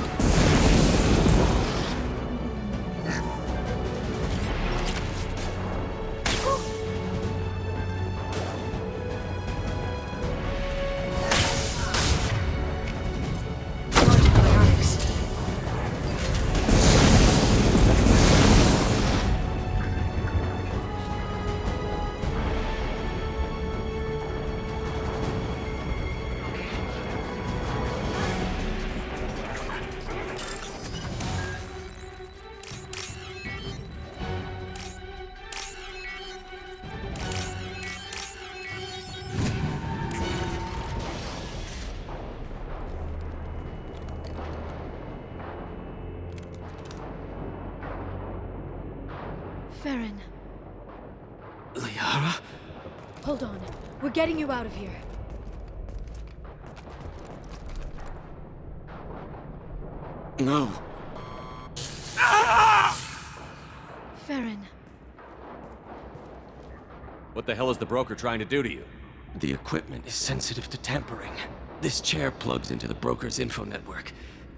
Launching biotics. Farron. Liara? Hold on. We're getting you out of here. No. Farron. What the hell is the broker trying to do to you? The equipment is sensitive to tampering. This chair plugs into the broker's info network.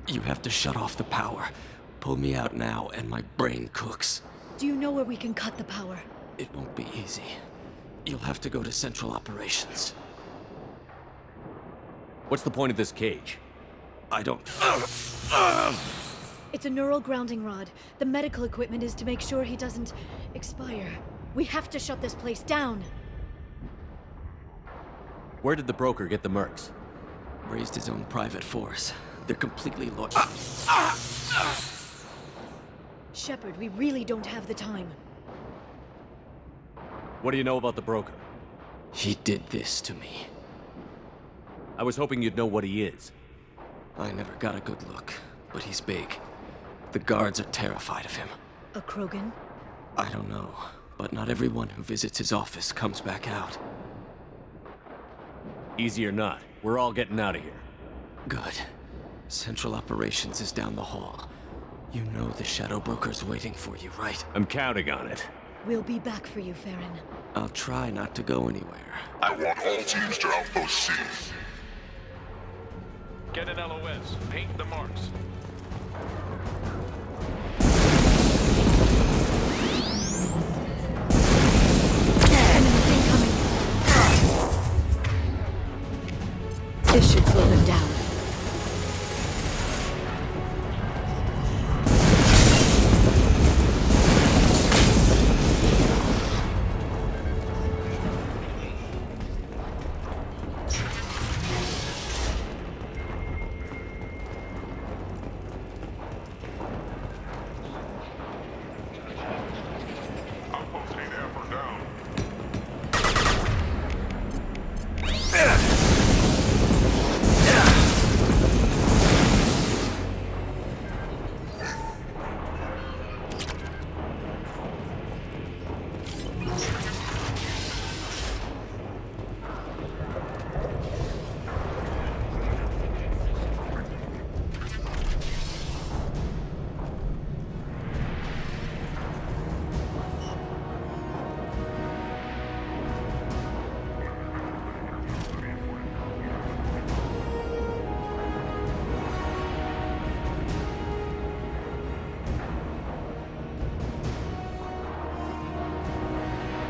You have to shut off the power. Pull me out now, and my brain cooks. Do you know where we can cut the power? It won't be easy. You'll have to go to Central Operations. What's the point of this cage? I don't... It's a neural grounding rod. The medical equipment is to make sure he doesn't expire. We have to shut this place down. Where did the broker get the mercs? Raised his own private force. They're completely loyal. Shepard, we really don't have the time. What do you know about the broker? He did this to me. I was hoping you'd know what he is. I never got a good look, but he's big. The guards are terrified of him. A Krogan? I don't know, but not everyone who visits his office comes back out. Easy or not, we're all getting out of here. Good. Central Operations is down the hall. You know the Shadow Broker's waiting for you, right? I'm counting on it. We'll be back for you, Farron. I'll try not to go anywhere. I want all teams to Outpost C. Get an LOS. Paint the marks. This should slow them down.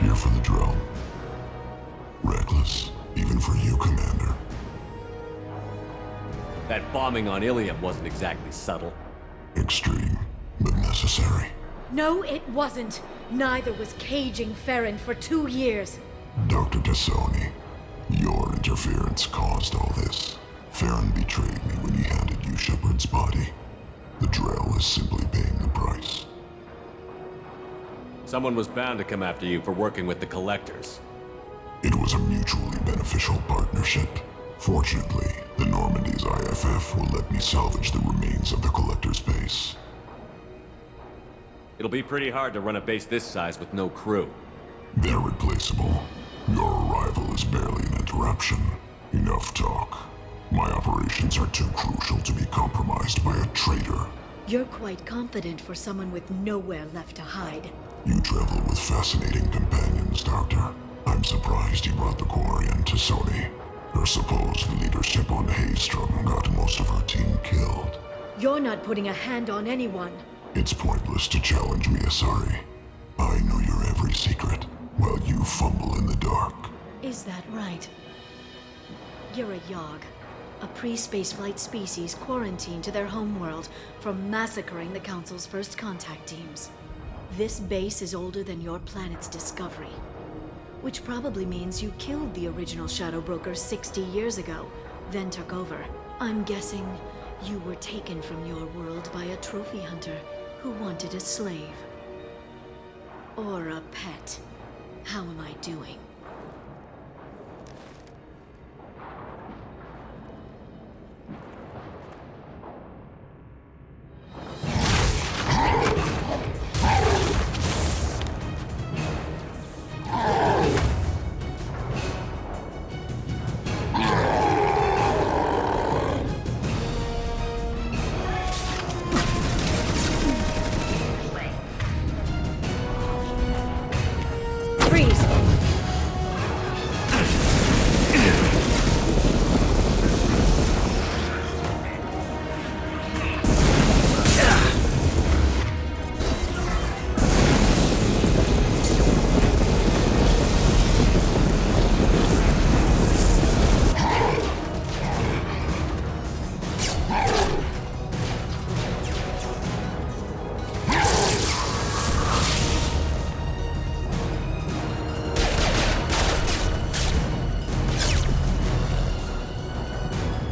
Here for the drill. Reckless, even for you, Commander. That bombing on Ilium wasn't exactly subtle. Extreme, but necessary. No, it wasn't. Neither was caging Farron for 2 years. Dr. Tassoni, your interference caused all this. Farron betrayed me when he handed you Shepard's body. The drill is simply paying the price. Someone was bound to come after you for working with the Collectors. It was a mutually beneficial partnership. Fortunately, the Normandy's IFF will let me salvage the remains of the Collector's base. It'll be pretty hard to run a base this size with no crew. They're replaceable. Your arrival is barely an interruption. Enough talk. My operations are too crucial to be compromised by a traitor. You're quite confident for someone with nowhere left to hide. You travel with fascinating companions, Doctor. I'm surprised you brought the Quarian to Sony. Her supposed leadership on Haystrom got most of her team killed. You're not putting a hand on anyone. It's pointless to challenge me, Asari. I know your every secret, while you fumble in the dark. Is that right? You're a Yogg, a pre-spaceflight species quarantined to their homeworld from massacring the Council's first contact teams. This base is older than your planet's discovery, which probably means you killed the original Shadow Broker 60 years ago, then took over. I'm guessing you were taken from your world by a trophy hunter who wanted a slave. Or a pet. How am I doing?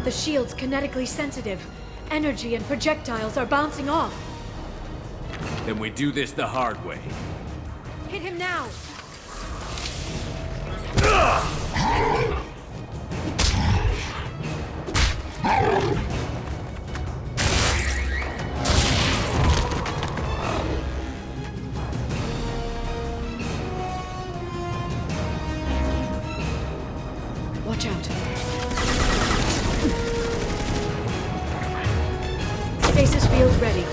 The shield's kinetically sensitive. Energy and projectiles are bouncing off. Then we do this the hard way. Hit him now! Watch out. Stasis field ready.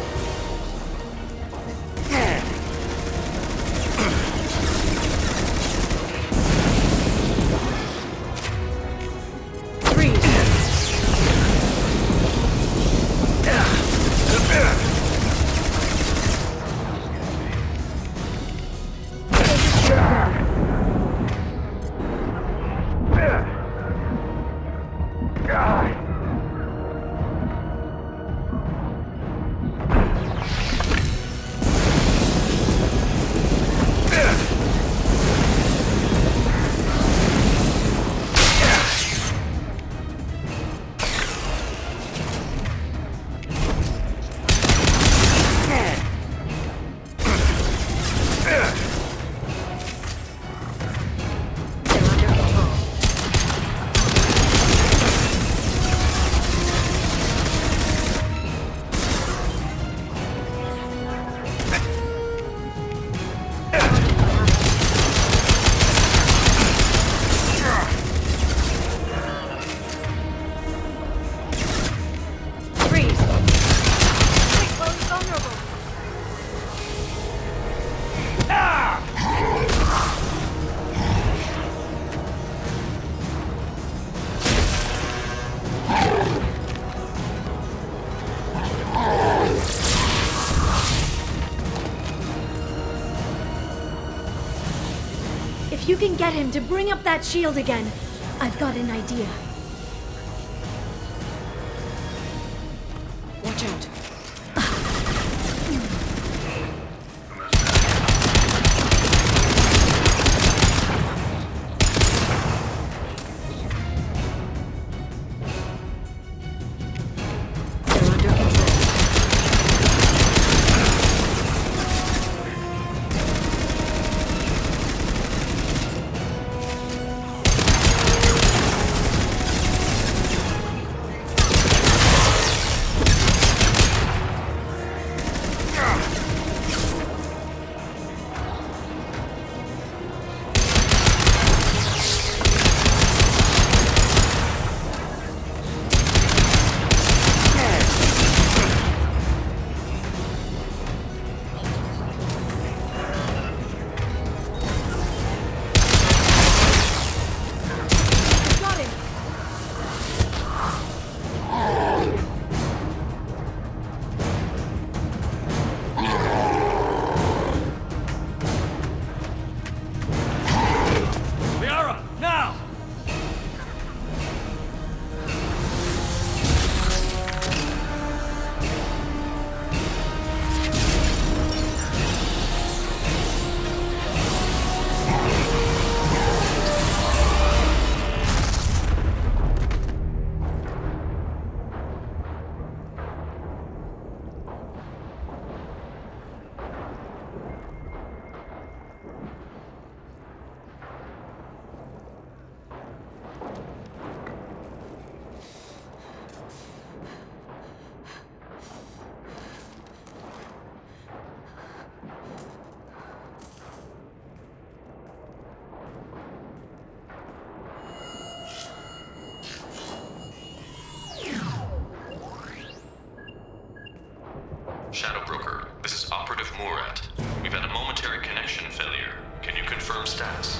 If you can get him to bring up that shield again, I've got an idea. Watch out. Shadow Broker, this is Operative Murat. We've had a momentary connection failure. Can you confirm status?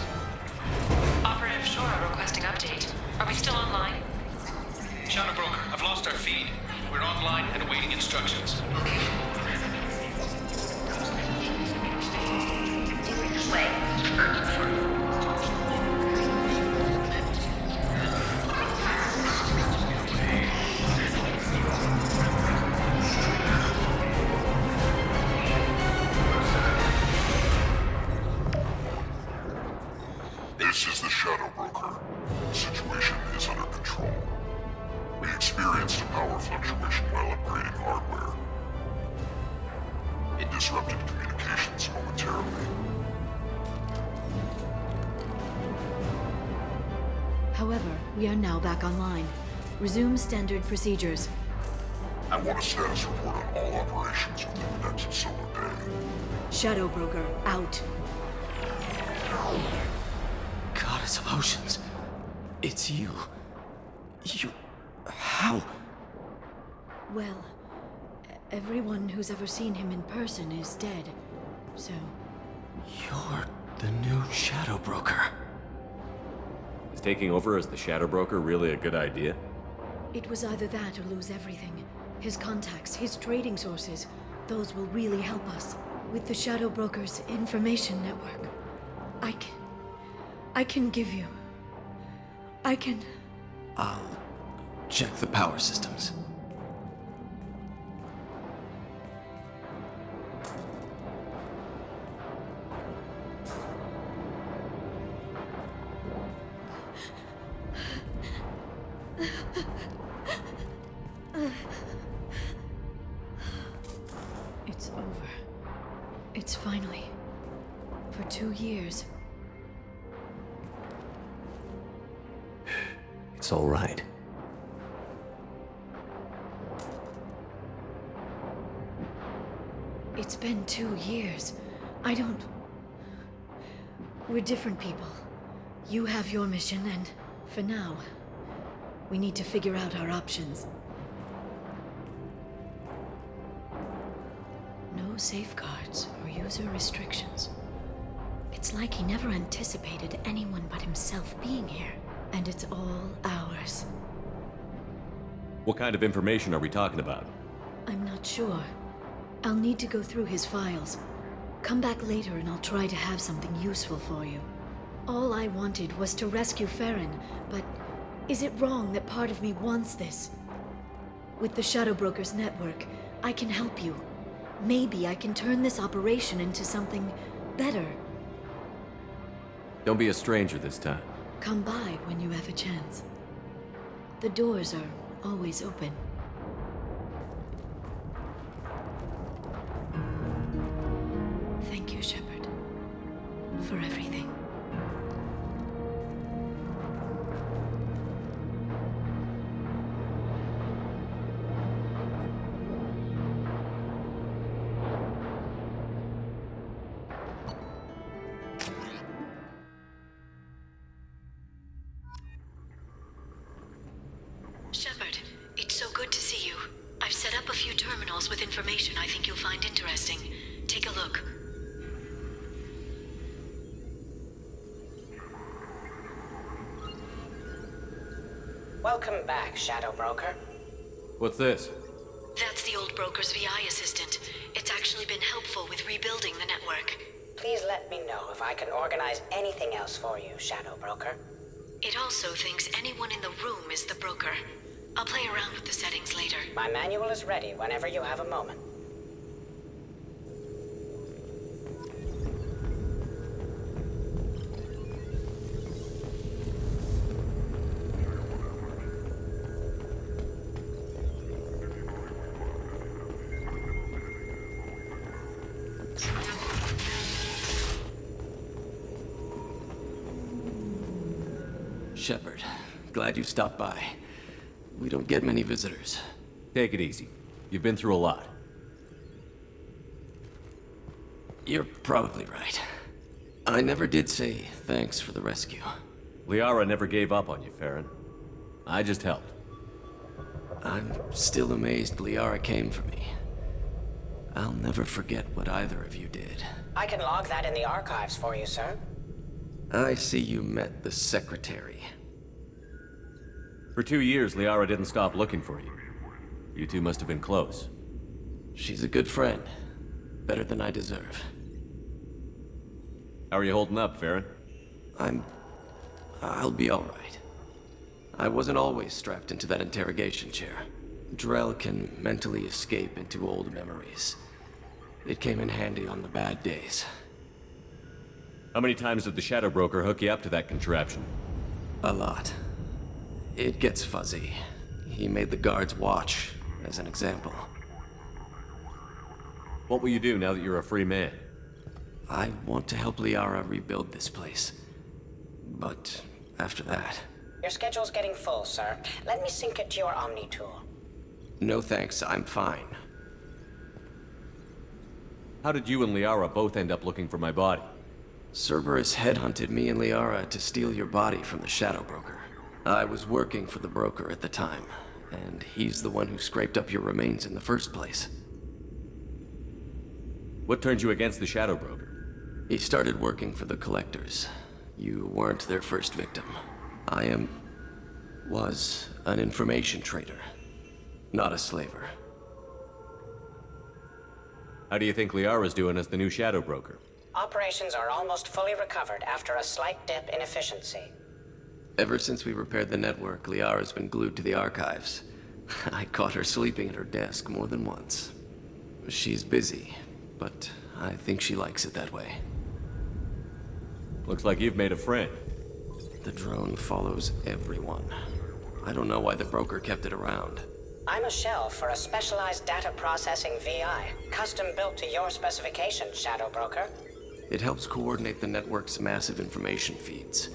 Operative Shora requesting update. Are we still online? Shadow Broker, I've lost our feed. We're online and awaiting instructions. This is the Shadow Broker. The situation is under control. We experienced a power fluctuation while upgrading hardware. It disrupted communications momentarily. However, we are now back online. Resume standard procedures. I want a status report on all operations within the next solar day. Shadow Broker, out. Goddess of Oceans. It's you. You... How? Well, everyone who's ever seen him in person is dead, so... You're the new Shadow Broker. Is taking over as the Shadow Broker really a good idea? It was either that or lose everything. His contacts, his trading sources, those will really help us. With the Shadow Broker's information network, I can give you... I can... I'll check the power systems. It's over. It's finally... For 2 years. It's all right. It's been 2 years. I don't... We're different people. You have your mission, and for now, we need to figure out our options. No safeguards or user restrictions. It's like he never anticipated anyone but himself being here. And it's all ours. What kind of information are we talking about? I'm not sure. I'll need to go through his files. Come back later and I'll try to have something useful for you. All I wanted was to rescue Farron, but is it wrong that part of me wants this? With the Shadow Brokers network, I can help you. Maybe I can turn this operation into something better. Don't be a stranger this time. Come by when you have a chance. The doors are always open. Thank you, Shepard, for everything. Shepard, it's so good to see you. I've set up a few terminals with information I think you'll find interesting. Take a look. Welcome back, Shadow Broker. What's this? That's the old broker's VI assistant. It's actually been helpful with rebuilding the network. Please let me know if I can organize anything else for you, Shadow Broker. It also thinks anyone in the room is the broker. I'll play around with the settings later. My manual is ready whenever you have a moment. Shepard, glad you stopped by. We don't get many visitors. Take it easy. You've been through a lot. You're probably right. I never did say thanks for the rescue. Liara never gave up on you, Farron. I just helped. I'm still amazed Liara came for me. I'll never forget what either of you did. I can log that in the archives for you, sir. I see you met the Secretary. For 2 years, Liara didn't stop looking for you. You two must have been close. She's a good friend. Better than I deserve. How are you holding up, Farron? I'll be all right. I wasn't always strapped into that interrogation chair. Drell can mentally escape into old memories. It came in handy on the bad days. How many times did the Shadow Broker hook you up to that contraption? A lot. It gets fuzzy. He made the guards watch, as an example. What will you do now that you're a free man? I want to help Liara rebuild this place. But after that... Your schedule's getting full, sir. Let me sync it to your Omni tool. No thanks, I'm fine. How did you and Liara both end up looking for my body? Cerberus headhunted me and Liara to steal your body from the Shadow Broker. I was working for the broker at the time, and he's the one who scraped up your remains in the first place. What turned you against the Shadow Broker? He started working for the Collectors. You weren't their first victim. I was an information trader, not a slaver. How do you think Liara's doing as the new Shadow Broker? Operations are almost fully recovered after a slight dip in efficiency. Ever since we repaired the network, Liara's been glued to the archives. I caught her sleeping at her desk more than once. She's busy, but I think she likes it that way. Looks like you've made a friend. The drone follows everyone. I don't know why the broker kept it around. I'm a shell for a specialized data processing VI, custom built to your specifications, Shadow Broker. It helps coordinate the network's massive information feeds,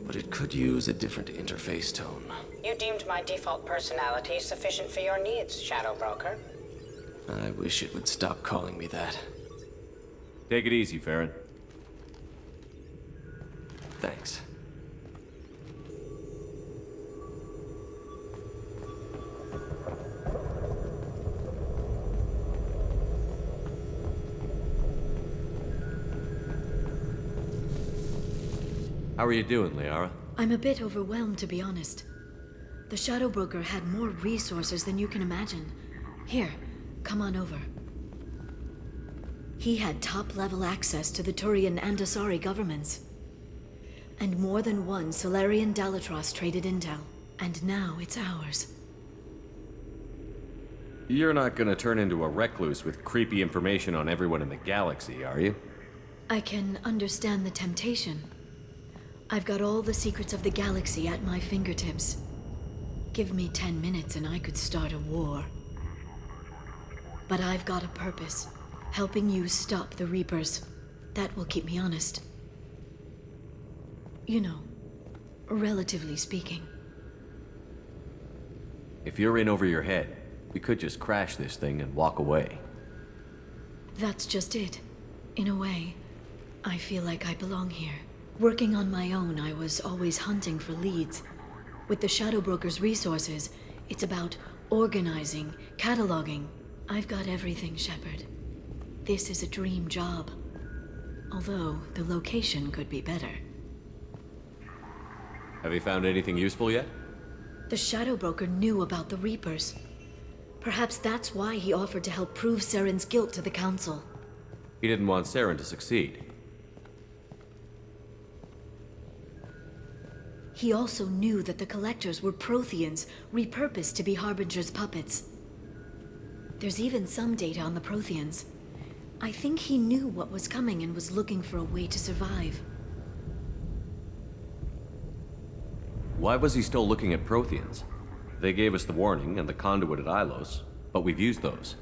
but it could use a different interface tone. You deemed my default personality sufficient for your needs, Shadow Broker. I wish it would stop calling me that. Take it easy, Farron. Thanks. How are you doing, Liara? I'm a bit overwhelmed, to be honest. The Shadow Broker had more resources than you can imagine. Here, come on over. He had top-level access to the Turian and Asari governments. And more than one Solarian Dalatros traded intel. And now it's ours. You're not gonna turn into a recluse with creepy information on everyone in the galaxy, are you? I can understand the temptation. I've got all the secrets of the galaxy at my fingertips. Give me 10 minutes and I could start a war. But I've got a purpose. Helping you stop the Reapers. That will keep me honest. You know, relatively speaking. If you're in over your head, we could just crash this thing and walk away. That's just it. In a way, I feel like I belong here. Working on my own, I was always hunting for leads. With the Shadow Broker's resources, it's about organizing, cataloging. I've got everything, Shepard. This is a dream job. Although, the location could be better. Have you found anything useful yet? The Shadow Broker knew about the Reapers. Perhaps that's why he offered to help prove Saren's guilt to the Council. He didn't want Saren to succeed. He also knew that the Collectors were Protheans, repurposed to be Harbinger's puppets. There's even some data on the Protheans. I think he knew what was coming and was looking for a way to survive. Why was he still looking at Protheans? They gave us the warning and the conduit at Ilos, but we've used those.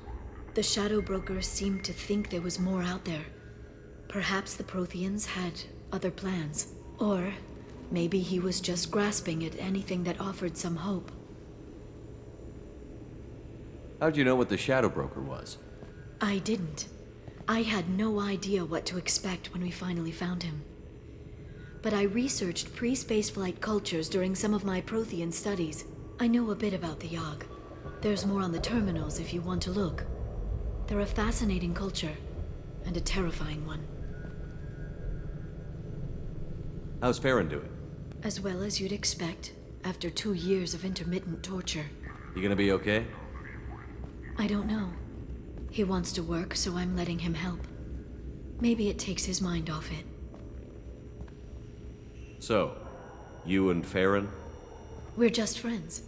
The Shadow Broker seemed to think there was more out there. Perhaps the Protheans had other plans. Or maybe he was just grasping at anything that offered some hope. How'd you know what the Shadow Broker was? I didn't. I had no idea what to expect when we finally found him. But I researched pre-spaceflight cultures during some of my Prothean studies. I know a bit about the Yogg. There's more on the terminals if you want to look. They're a fascinating culture, and a terrifying one. How's Farron doing? As well as you'd expect, after 2 years of intermittent torture. You gonna be okay? I don't know. He wants to work, so I'm letting him help. Maybe it takes his mind off it. So, you and Farron? We're just friends.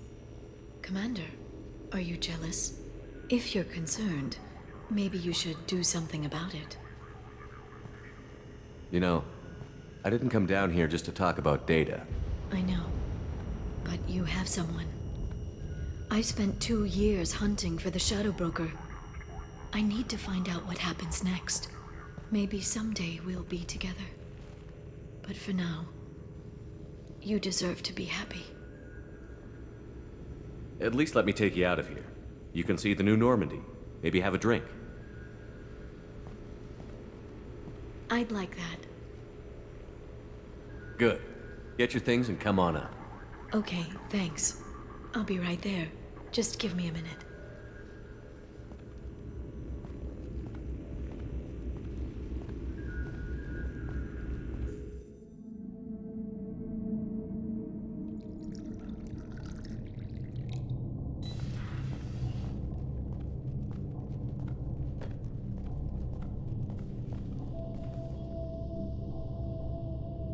Commander, are you jealous? If you're concerned, maybe you should do something about it. You know, I didn't come down here just to talk about data. I know. But you have someone. I spent 2 years hunting for the Shadow Broker. I need to find out what happens next. Maybe someday we'll be together. But for now, you deserve to be happy. At least let me take you out of here. You can see the new Normandy. Maybe have a drink. I'd like that. Good. Get your things and come on up. Okay, thanks. I'll be right there. Just give me a minute.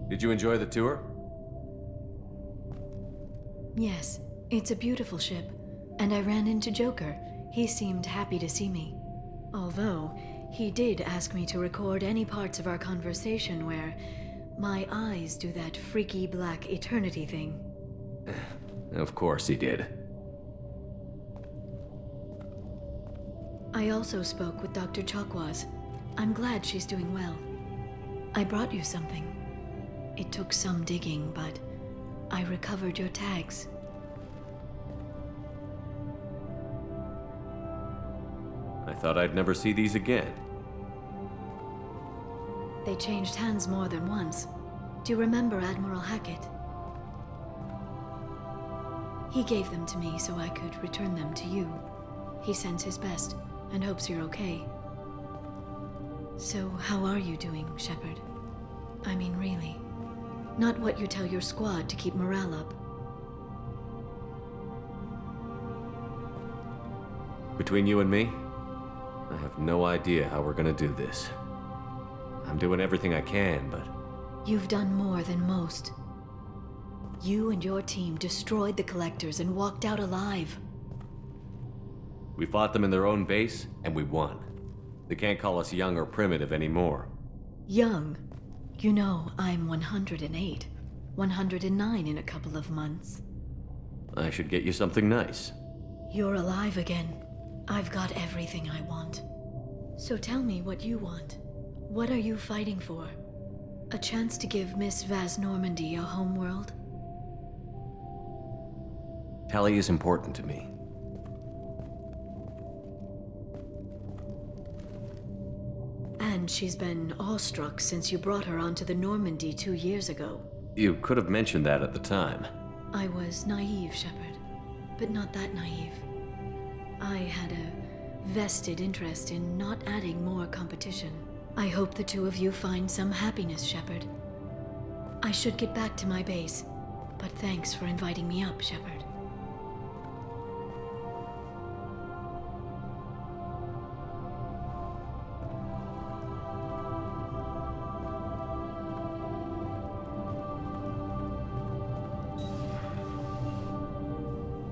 Did you enjoy the tour? Yes, it's a beautiful ship. And I ran into Joker. He seemed happy to see me. Although, he did ask me to record any parts of our conversation where my eyes do that freaky black eternity thing. Of course he did. I also spoke with Dr. Chakwas. I'm glad she's doing well. I brought you something. It took some digging, but I recovered your tags. I thought I'd never see these again. They changed hands more than once. Do you remember Admiral Hackett? He gave them to me so I could return them to you. He sends his best and hopes you're okay. So how are you doing, Shepard? I mean, really. Not what you tell your squad to keep morale up. Between you and me, I have no idea how we're gonna do this. I'm doing everything I can, but You've done more than most. You and your team destroyed the Collectors and walked out alive. We fought them in their own base, and we won. They can't call us young or primitive anymore. Young? You know, I'm 108. 109 in a couple of months. I should get you something nice. You're alive again. I've got everything I want. So tell me what you want. What are you fighting for? A chance to give Miss Vaz Normandy a homeworld? Tali is important to me. And she's been awestruck since you brought her onto the Normandy 2 years ago. You could have mentioned that at the time. I was naive, Shepard, but not that naive. I had a vested interest in not adding more competition. I hope the two of you find some happiness, Shepard. I should get back to my base, but thanks for inviting me up, Shepard.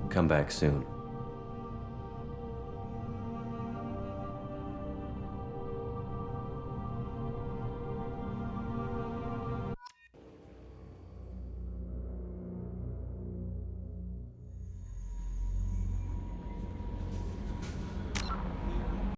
Come back soon.